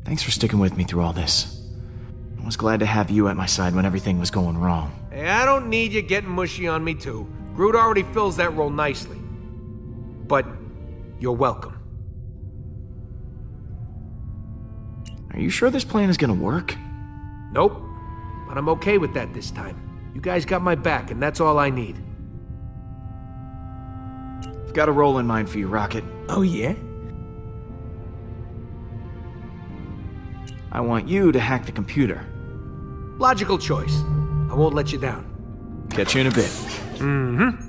Thanks for sticking with me through all this. I was glad to have you at my side when everything was going wrong. Hey, I don't need you getting mushy on me, too. Groot already fills that role nicely. But you're welcome. Are you sure this plan is gonna work? Nope. But I'm okay with that this time. You guys got my back, and that's all I need. I've got a role in mind for you, Rocket. Oh, yeah? I want you to hack the computer. Logical choice. I won't let you down. Catch you in a bit. Mm-hmm.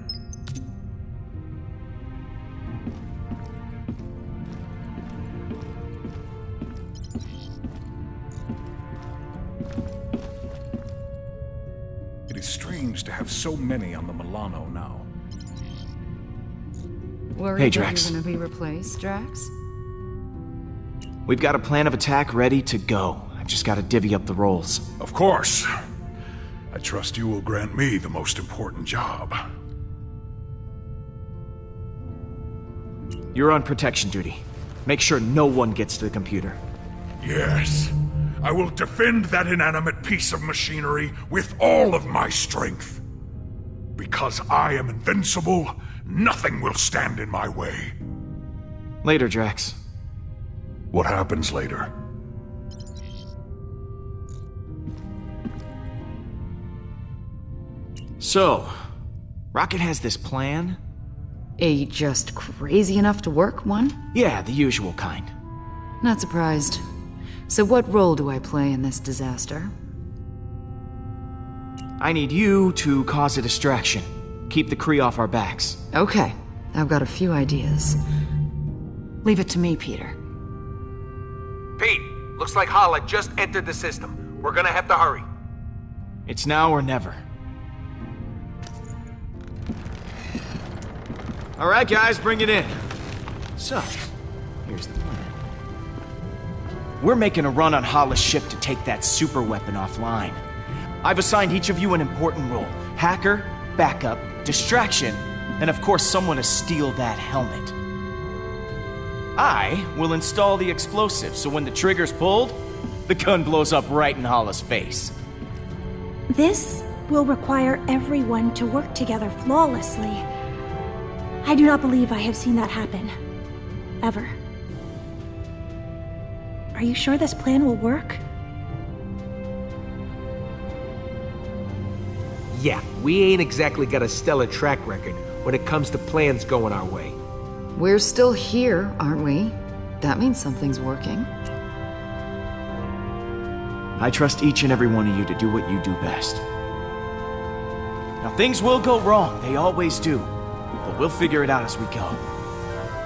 It is strange to have so many on the Milano now. Worried Hey, that Drax. you're gonna be replaced, Drax? We've got a plan of attack ready to go. I've just got to divvy up the roles. Of course. I trust you will grant me the most important job. You're on protection duty. Make sure no one gets to the computer. Yes. I will defend that inanimate piece of machinery with all of my strength. Because I am invincible, Nothing will stand in my way. Later, Drax. What happens later? So, Rocket has this plan? Just crazy enough to work one? Yeah, the usual kind. Not surprised. So what role do I play in this disaster? I need you to cause a distraction. Keep the Kree off our backs. Okay, I've got a few ideas. Leave it to me, Peter. Pete, looks like Hala just entered the system. We're gonna have to hurry. It's now or never. All right, guys, bring it in. So, here's the plan. We're making a run on Hala's ship to take that super weapon offline. I've assigned each of you an important role. Hacker, backup, distraction, and of course someone to steal that helmet. I will install the explosive, so when the trigger's pulled, the gun blows up right in Hala's face. This will require everyone to work together flawlessly. I do not believe I have seen that happen. Ever. Are you sure this plan will work? Yeah, we ain't exactly got a stellar track record when it comes to plans going our way. We're still here, aren't we? That means something's working. I trust each and every one of you to do what you do best. Now, things will go wrong, they always do. But we'll figure it out as we go.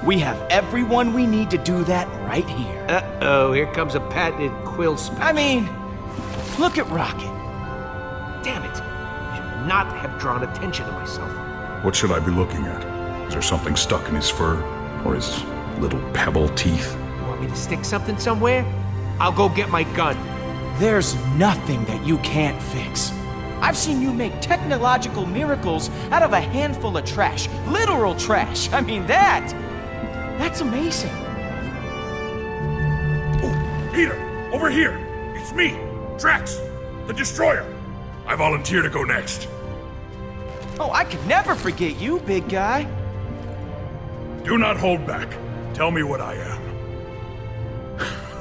We have everyone we need to do that right here. Uh-oh, here comes a patented quill speech. I mean, look at Rocket. Damn it. Should not have drawn attention to myself. What should I be looking at? Is there something stuck in his fur? Or his little pebble teeth? You want me to stick something somewhere? I'll go get my gun. There's nothing that you can't fix. I've seen you make technological miracles out of a handful of trash. Literal trash. I mean, that's amazing. Oh, Peter! Over here! It's me, Drax, the Destroyer. I volunteer to go next. Oh, I could never forget you, big guy. Do not hold back. Tell me what I am.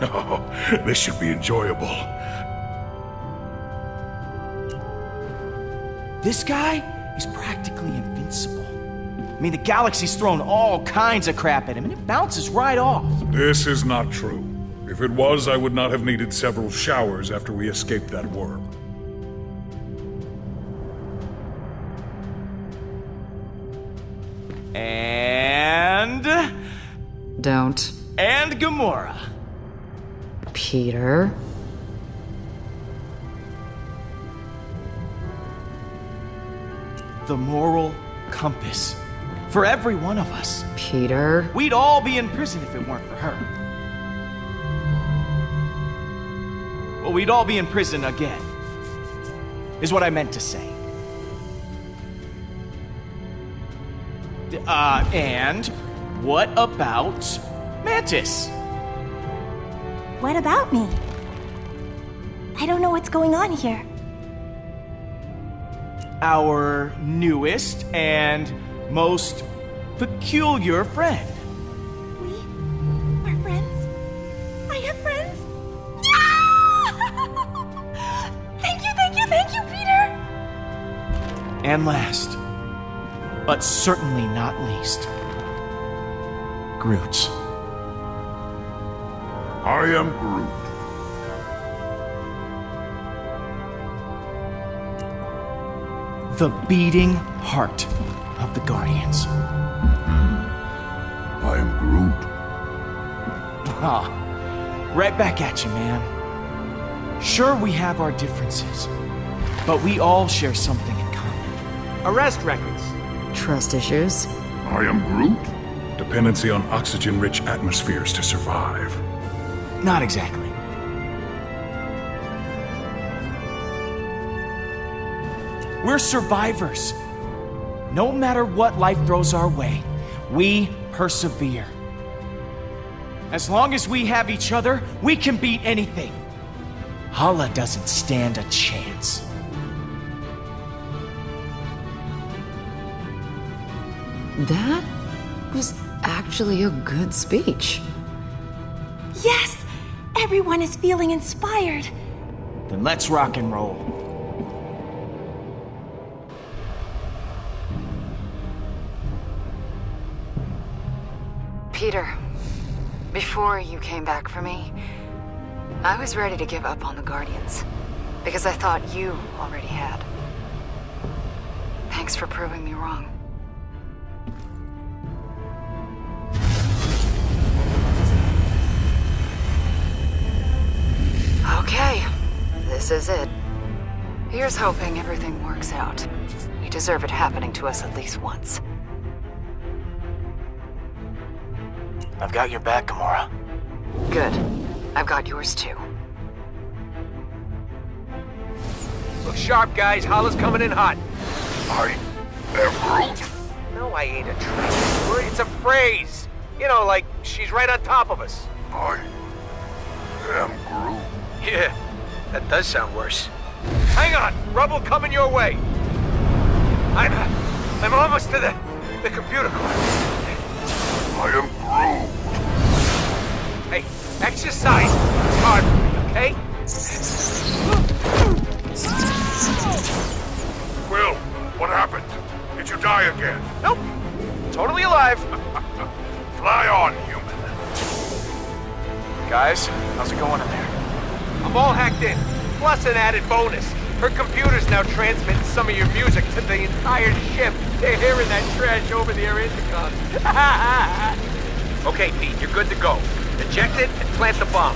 Oh, this should be enjoyable. This guy is practically invincible. I mean, the galaxy's thrown all kinds of crap at him, and it bounces right off. This is not true. If it was, I would not have needed several showers after we escaped that worm. And... Don't. And Gamora. Peter. The moral compass. For every one of us. Peter. We'd all be in prison if it weren't for her. Well, we'd all be in prison again. Is what I meant to say. And what about Mantis? What about me? I don't know what's going on here. Our newest and most peculiar friend. We are friends? I have friends? Yeah! Thank you, Peter! And last, but certainly not least, Groot. I am Groot. The beating heart of the Guardians. I am Groot. Ah, right back at you, man. Sure, we have our differences, but we all share something in common. Arrest records. Trust issues. I am Groot. Dependency on oxygen-rich atmospheres to survive. Not exactly. We're survivors. No matter what life throws our way, we persevere. As long as we have each other, we can beat anything. Hala doesn't stand a chance. That was actually a good speech. Yes! Everyone is feeling inspired. Then let's rock and roll. Peter, before you came back for me, I was ready to give up on the Guardians, because I thought you already had. Thanks for proving me wrong. Okay, this is it. Here's hoping everything works out. We deserve it happening to us at least once. I've got your back, Gamora. Good. I've got yours too. Look sharp, guys. Holla's coming in hot. I am Groot. No, I ain't a trick. It's a phrase. You know, like, she's right on top of us. I am Groot. Yeah, that does sound worse. Hang on! Rubble coming your way! I'm almost to the computer core. I am Groot. Hey, exercise is hard for me, okay? Will, what happened? Did you die again? Nope. Totally alive. Fly on, human. Guys, how's it going in there? I'm all hacked in. Plus an added bonus. Her computer's now transmitting some of your music to the entire ship. They're hearing that trash over their intercom. Okay, Pete, you're good to go. Eject it and plant the bomb.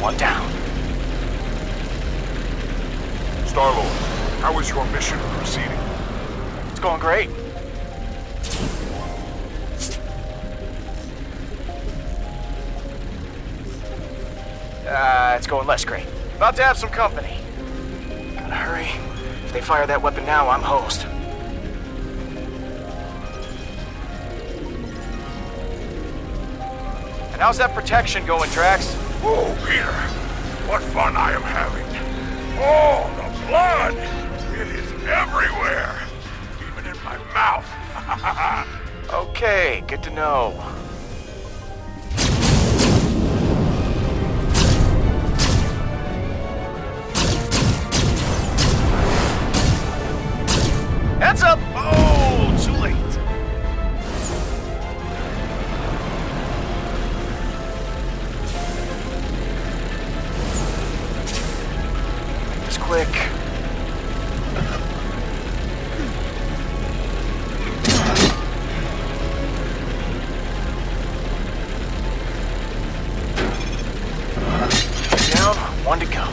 One down. Star-Lord, how is your mission proceeding? It's going great. It's going less great. About to have some company. Gotta hurry. If they fire that weapon now, I'm hosed. And how's that protection going, Drax? Oh, Peter, what fun I am having. Oh, the blood! It is everywhere, even in my mouth. Okay, good to know. Heads up! Oh, too late. Just quick. Down, one to go.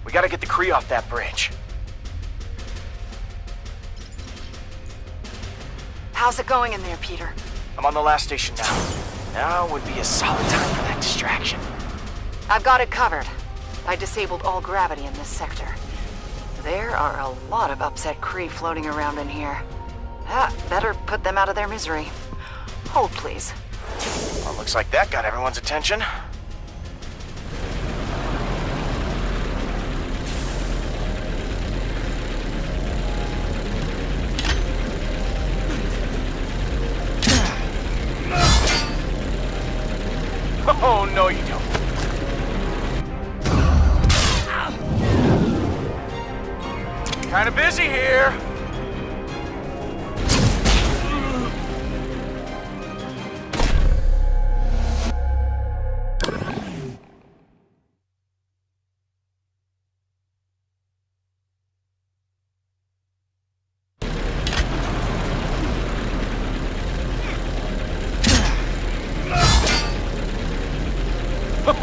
We gotta get the Kree off that bridge. How's it going in there, Peter? I'm on the last station now. Now would be a solid time for that distraction. I've got it covered. I disabled all gravity in this sector. There are a lot of upset Kree floating around in here. Better put them out of their misery. Hold, please. Well, looks like that got everyone's attention. Oh, no you don't. Kinda busy here.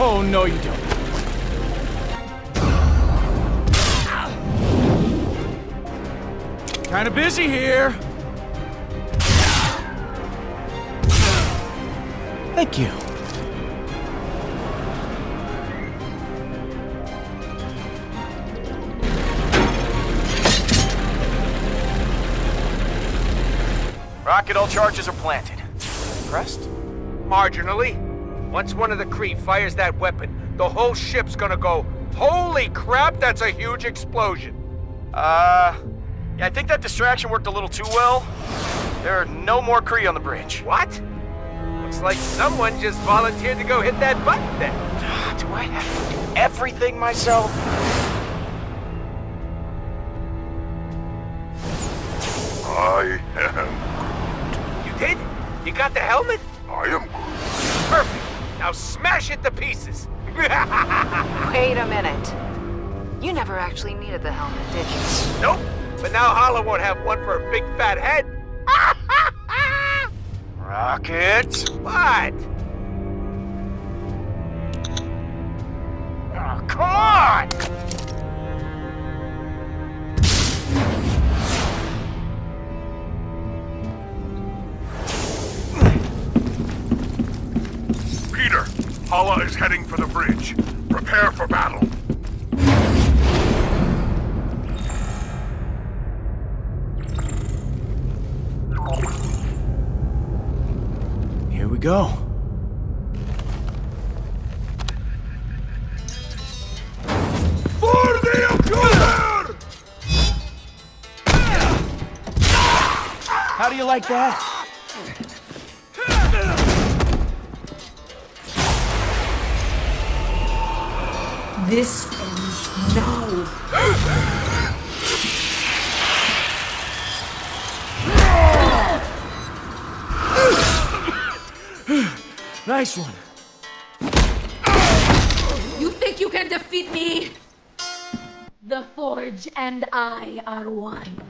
Oh, no you don't. Kinda busy here. Thank you. Rocket, all charges are planted. Impressed? Marginally. Once one of the Kree fires that weapon, the whole ship's gonna go, holy crap, that's a huge explosion. Yeah, I think that distraction worked a little too well. There are no more Kree on the bridge. What? Looks like someone just volunteered to go hit that button then. Do I have to do everything myself? I am. You did? You got the helmet? I am Groot. Perfect. Now smash it to pieces. Wait a minute. You never actually needed the helmet, did you? Nope. But now Hala won't have one for a big fat head. Rocket! What? Oh, come on! Peter, Hala is heading for the bridge. Prepare for battle. Here we go. For the accuser! How do you like that? This ends now. Nice one. You think you can defeat me? The Forge and I are one.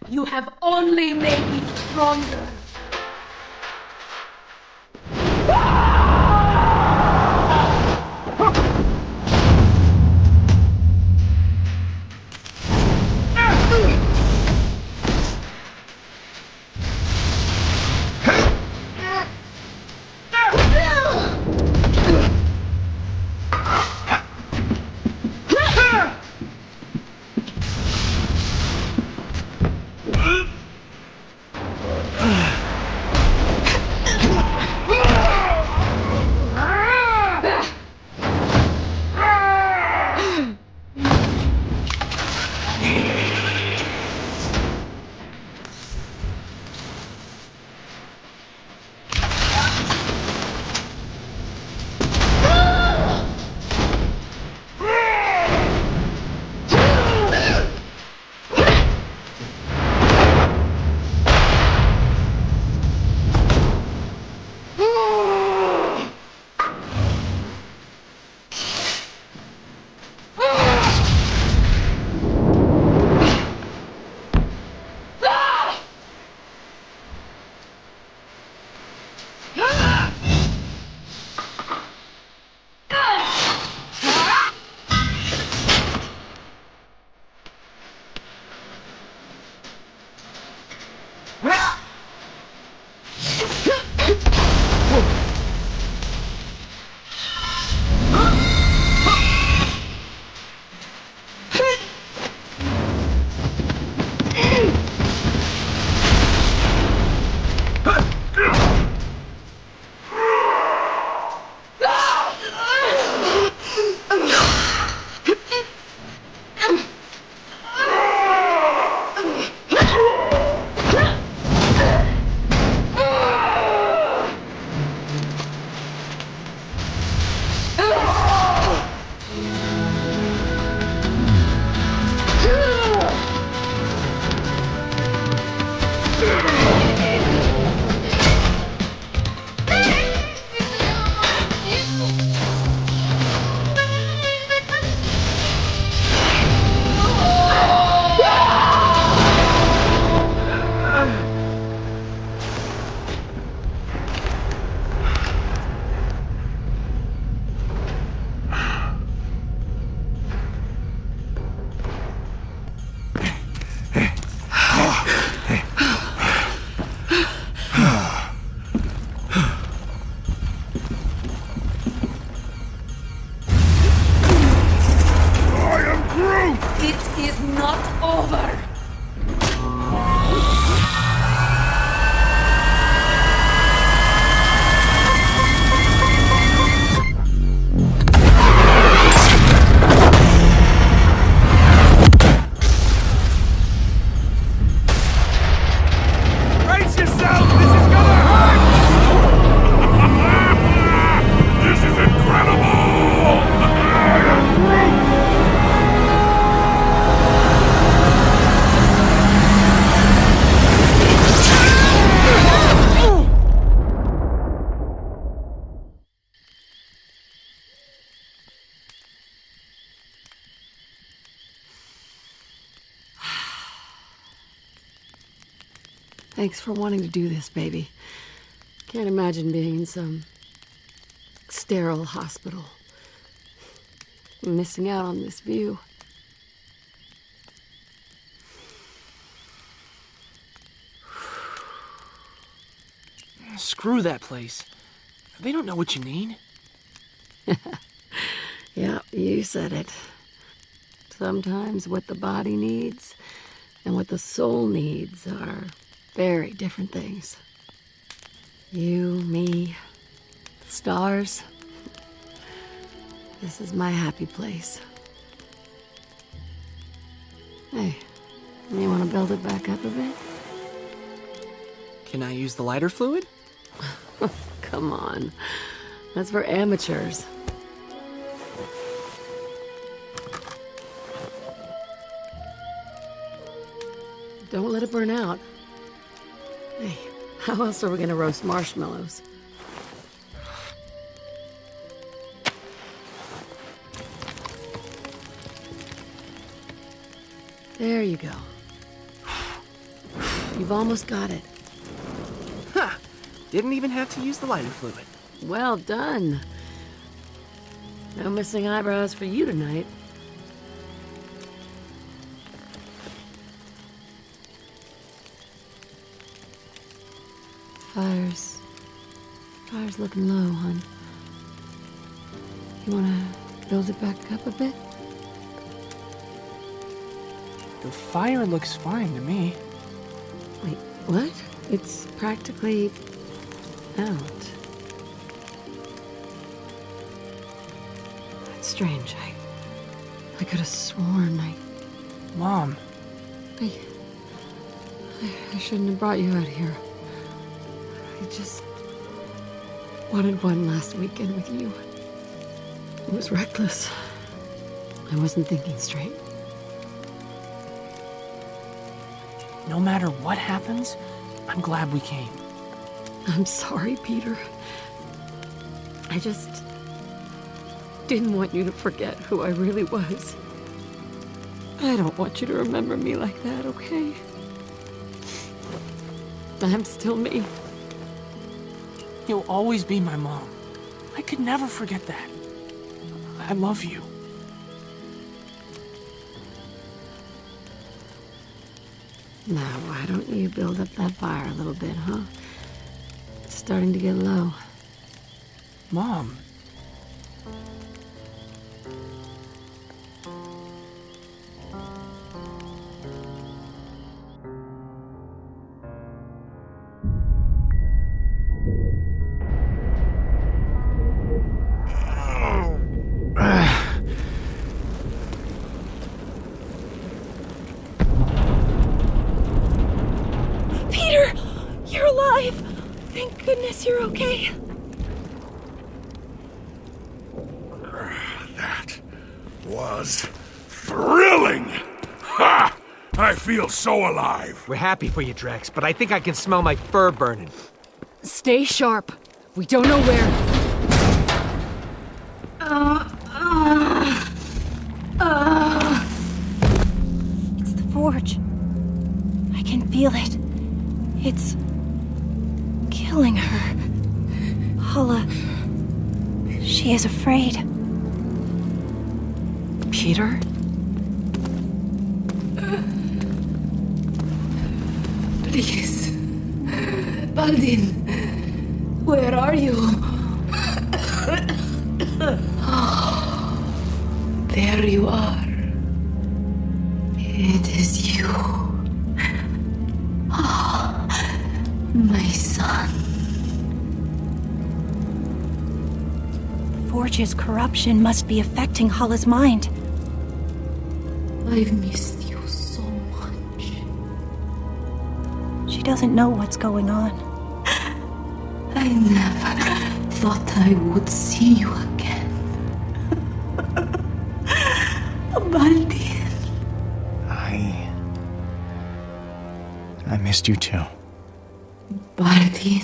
You have only made me stronger. Thanks for wanting to do this, baby. Can't imagine being in some sterile hospital. Missing out on this view. Screw that place. They don't know what you need. Yeah, you said it. Sometimes what the body needs and what the soul needs are very different things. You, me, the stars. This is my happy place. Hey, you want to build it back up a bit? Can I use the lighter fluid? Come on. That's for amateurs. Don't let it burn out. Hey, how else are we gonna roast marshmallows? There you go. You've almost got it. Ha! Didn't even have to use the lighter fluid. Well done. No missing eyebrows for you tonight. Fire's looking low, hon. You wanna build it back up a bit? The fire looks fine to me. Wait, what? It's practically out. That's strange. I could have sworn Mom. I shouldn't have brought you out here. I just wanted one last weekend with you. It was reckless. I wasn't thinking straight. No matter what happens, I'm glad we came. I'm sorry, Peter. I just didn't want you to forget who I really was. I don't want you to remember me like that, okay? I'm still me. You'll always be my mom. I could never forget that. I love you. Now, why don't you build up that fire a little bit, huh? It's starting to get low. Mom. Peter! You're alive! Thank goodness you're okay. That was thrilling! Ha! I feel so alive. We're happy for you, Drax, but I think I can smell my fur burning. Stay sharp. We don't know where. It's the forge. I can feel it. It's killing her. Hala. She is afraid. Peter? Please. Baldin. Where are you? There you are. It is you. Oh, my son. The forge's corruption must be affecting Hala's mind. I've missed you so much. She doesn't know what's going on. I never thought I would see you again. Baldin. I missed you too. Baldin.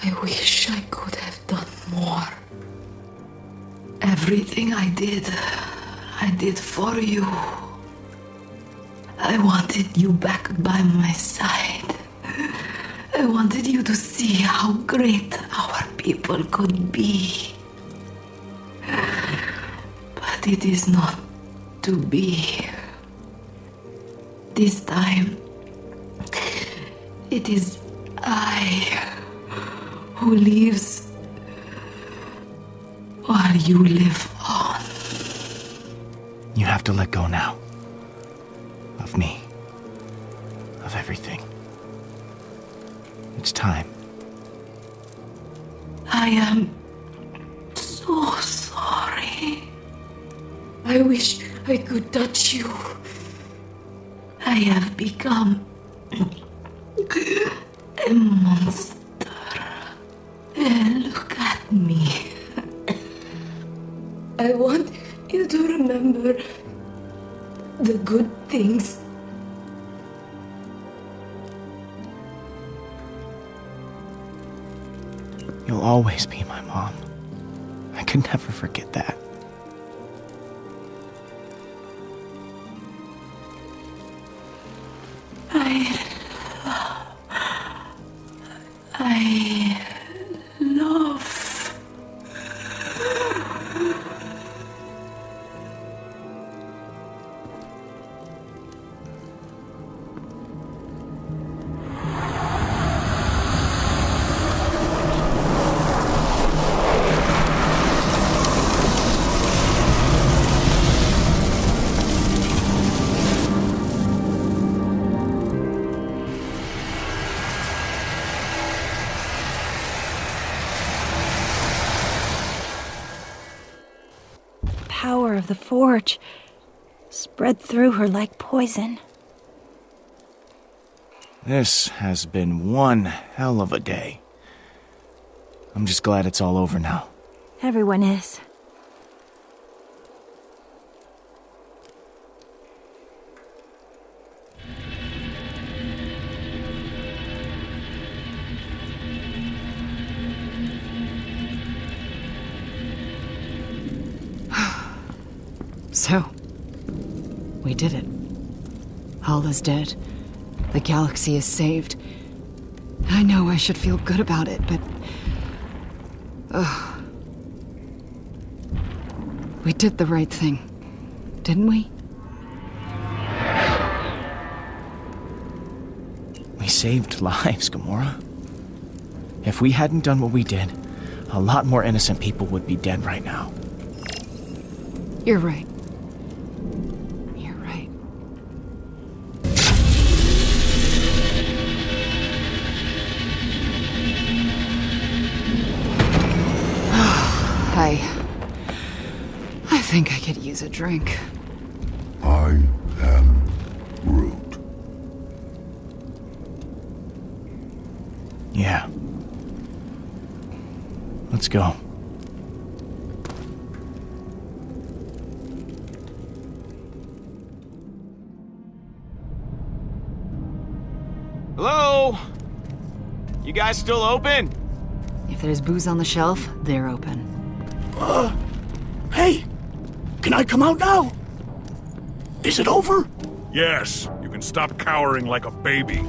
I wish I could have done more. Everything I did for you. I wanted you back by my side. I wanted you to see how great our people could be. But it is not to be. This time, it is I who lives while you live on. You have to let go now. Of me. Of everything. It's time. I am so sorry. I wish I could touch you. I have become a monster. Look at me. I want you to remember the good things. You'll always be my mom. I could never forget that. I love. Power of the Forge spread through her like poison. This has been one hell of a day. I'm just glad it's all over now. Everyone is. So, we did it. Hala's dead. The galaxy is saved. I know I should feel good about it, but... we did the right thing, didn't we? We saved lives, Gamora. If we hadn't done what we did, a lot more innocent people would be dead right now. You're right. You're right. I think I could use a drink. I am Groot. Yeah. Let's go. Hello? You guys still open? If there's booze on the shelf, they're open. Hey! Can I come out now? Is it over? Yes, you can stop cowering like a baby.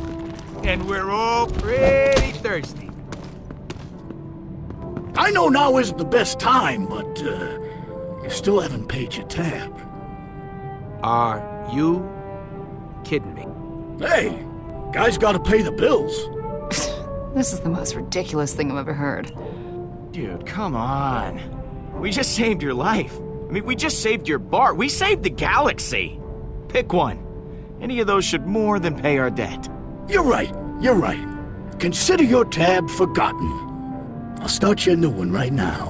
And we're all pretty thirsty. I know now isn't the best time, but, you still haven't paid your tab. Are you kidding me? Hey! Guys gotta pay the bills. This is the most ridiculous thing I've ever heard. Dude, come on. We just saved your life. I mean, we just saved your bar. We saved the galaxy. Pick one. Any of those should more than pay our debt. You're right. Consider your tab forgotten. I'll start you a new one right now.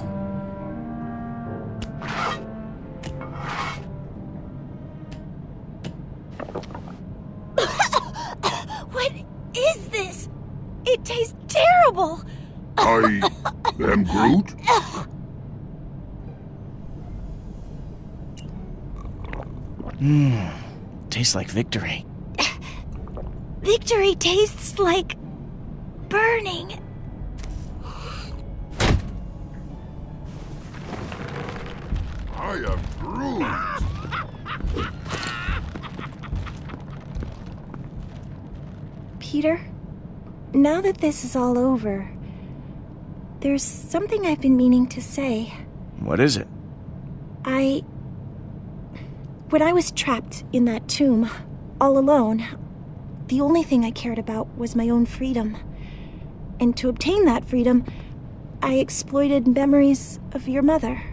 What is this? It tastes terrible! I am Groot? Tastes like victory. Victory tastes like... burning. I am Groot. Peter, now that this is all over, there's something I've been meaning to say. What is it? When I was trapped in that tomb, all alone, the only thing I cared about was my own freedom. And to obtain that freedom, I exploited memories of your mother.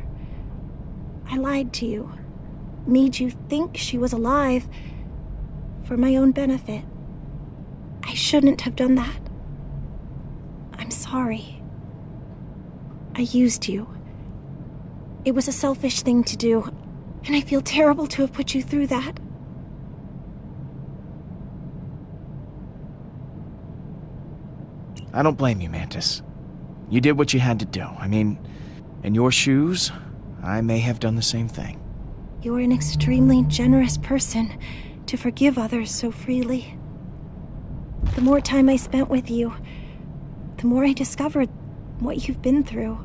I lied to you, made you think she was alive for my own benefit. I shouldn't have done that. I'm sorry. I used you. It was a selfish thing to do, and I feel terrible to have put you through that. I don't blame you, Mantis. You did what you had to do. I mean, in your shoes, I may have done the same thing. You're an extremely generous person to forgive others so freely. The more time I spent with you, the more I discovered what you've been through.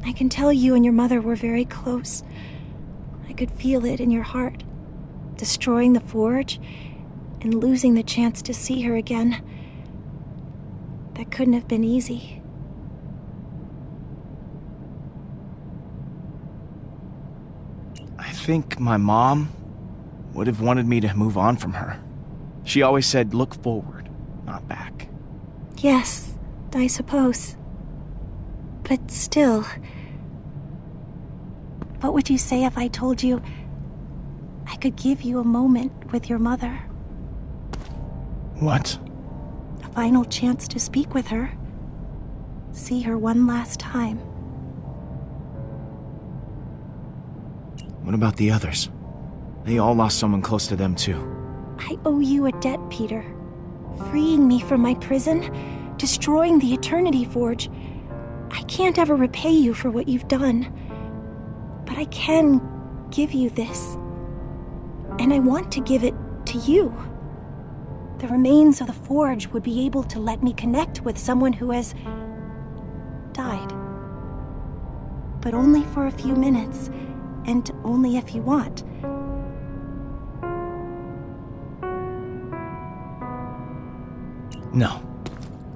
I can tell you and your mother were very close. I could feel it in your heart. Destroying the forge and losing the chance to see her again. That couldn't have been easy. I think my mom would have wanted me to move on from her. She always said, look forward, not back. Yes, I suppose. But still... What would you say if I told you I could give you a moment with your mother? What? A final chance to speak with her. See her one last time. What about the others? They all lost someone close to them, too. I owe you a debt, Peter. Freeing me from my prison, destroying the Eternity Forge. I can't ever repay you for what you've done. But I can give you this. And I want to give it to you. The remains of the forge would be able to let me connect with someone who has died. But only for a few minutes, and only if you want. No.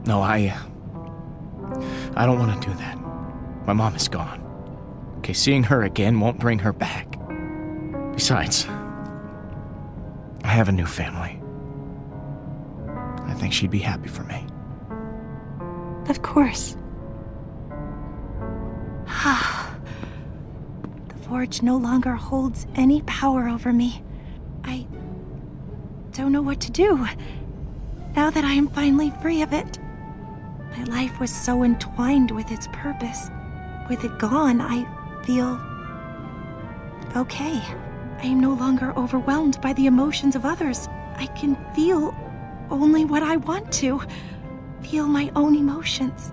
No, I don't want to do that. My mom is gone. Okay, seeing her again won't bring her back. Besides, I have a new family. I think she'd be happy for me. Of course. The forge no longer holds any power over me. I don't know what to do. Now that I am finally free of it. My life was so entwined with its purpose. With it gone, I feel okay. I am no longer overwhelmed by the emotions of others. I can feel only what I want to. Feel my own emotions.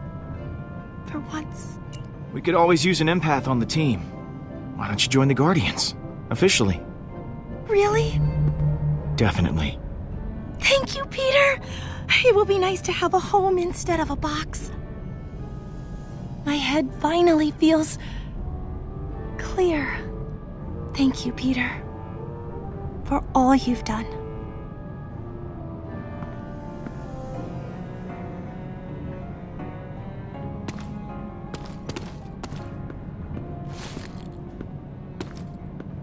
For once. We could always use an empath on the team. Why don't you join the Guardians? Officially. Really? Definitely. Thank you, Peter. It will be nice to have a home instead of a box. My head finally feels clear. Thank you, Peter, for all you've done.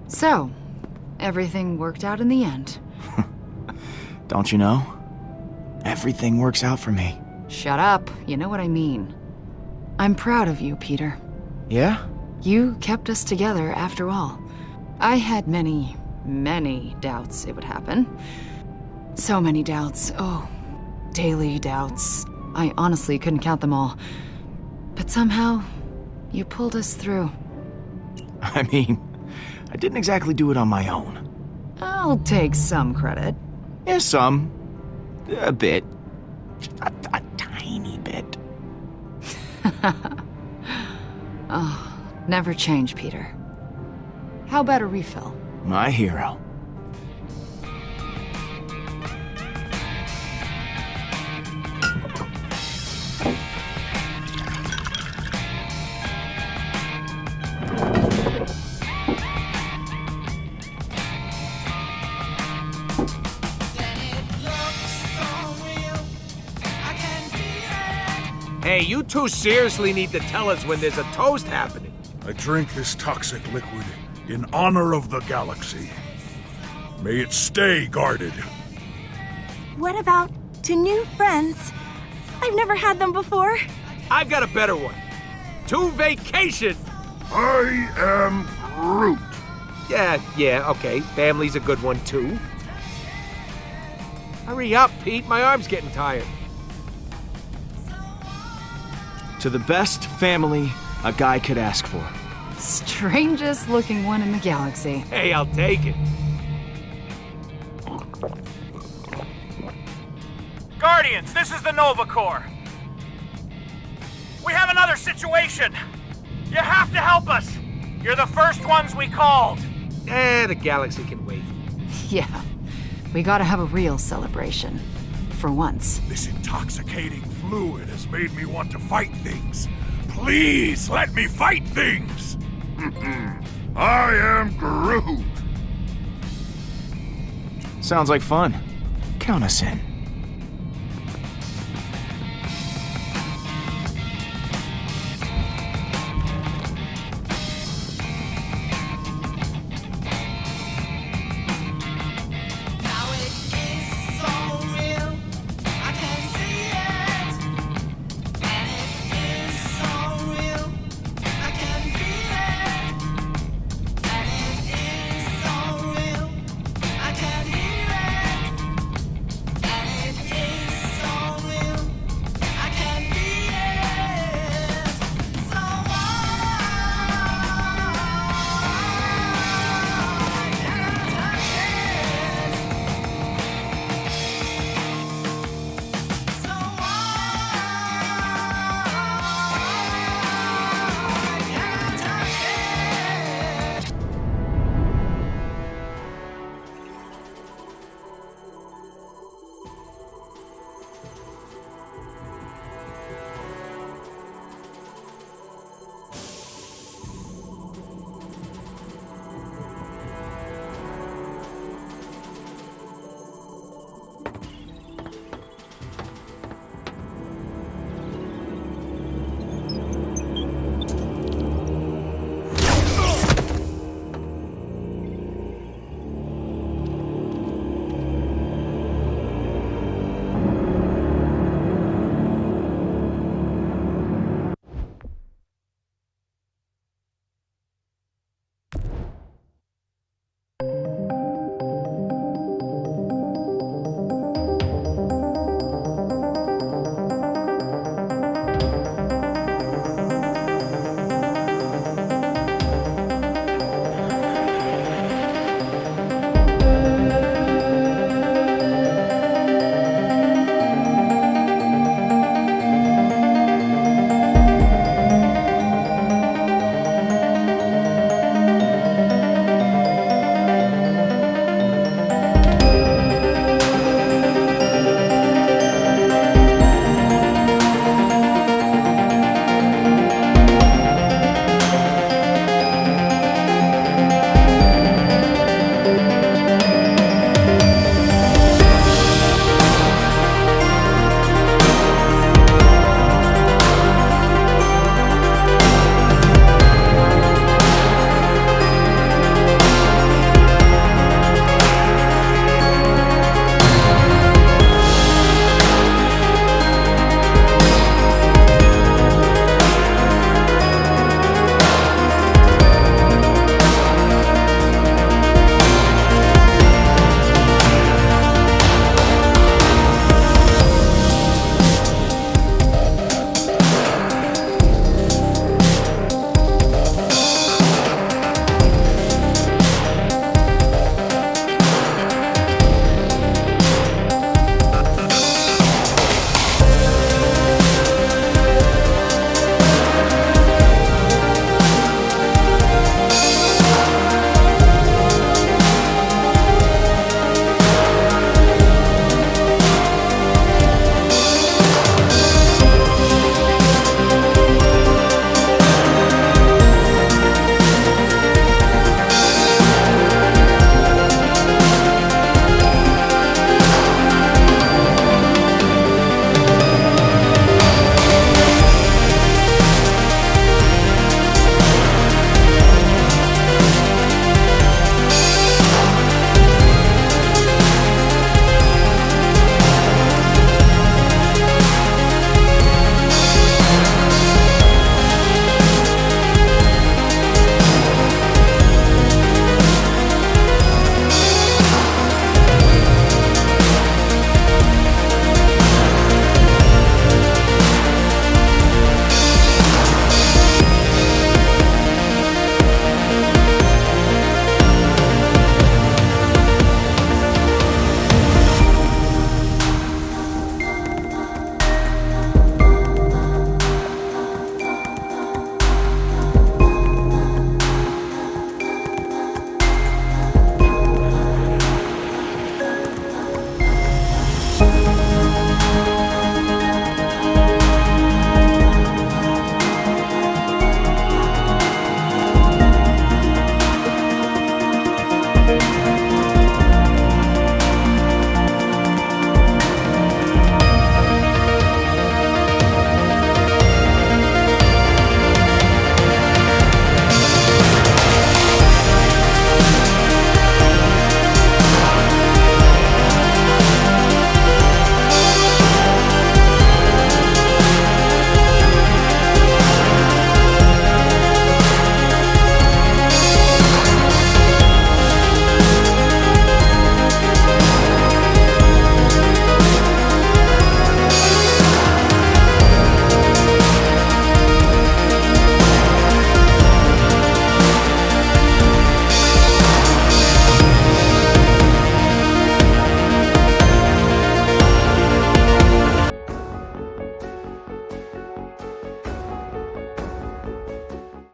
So, everything worked out in the end. Don't you know? Everything works out for me. Shut up. You know what I mean. I'm proud of you, Peter. Yeah? You kept us together after all. I had many, many doubts it would happen. So many doubts. Oh, daily doubts. I honestly couldn't count them all. But somehow, you pulled us through. I mean, I didn't exactly do it on my own. I'll take some credit. Yeah, some. A bit. A tiny bit. Oh, never change, Peter. How about a refill? My hero. Hey, you two seriously need to tell us when there's a toast happening. I drink this toxic liquid in honor of the galaxy. May it stay guarded. What about to new friends? I've never had them before. I've got a better one. To vacation! I am Groot. Yeah, okay. Family's a good one, too. Hurry up, Pete. My arm's getting tired. To the best family a guy could ask for. Strangest looking one in the galaxy. Hey, I'll take it. Guardians, this is the Nova Corps. We have another situation. You have to help us. You're the first ones we called. The galaxy can wait. Yeah, we gotta have a real celebration. For once. This intoxicating fluid has made me want to fight things. Please let me fight things. I am Groot. Sounds like fun. Count us in.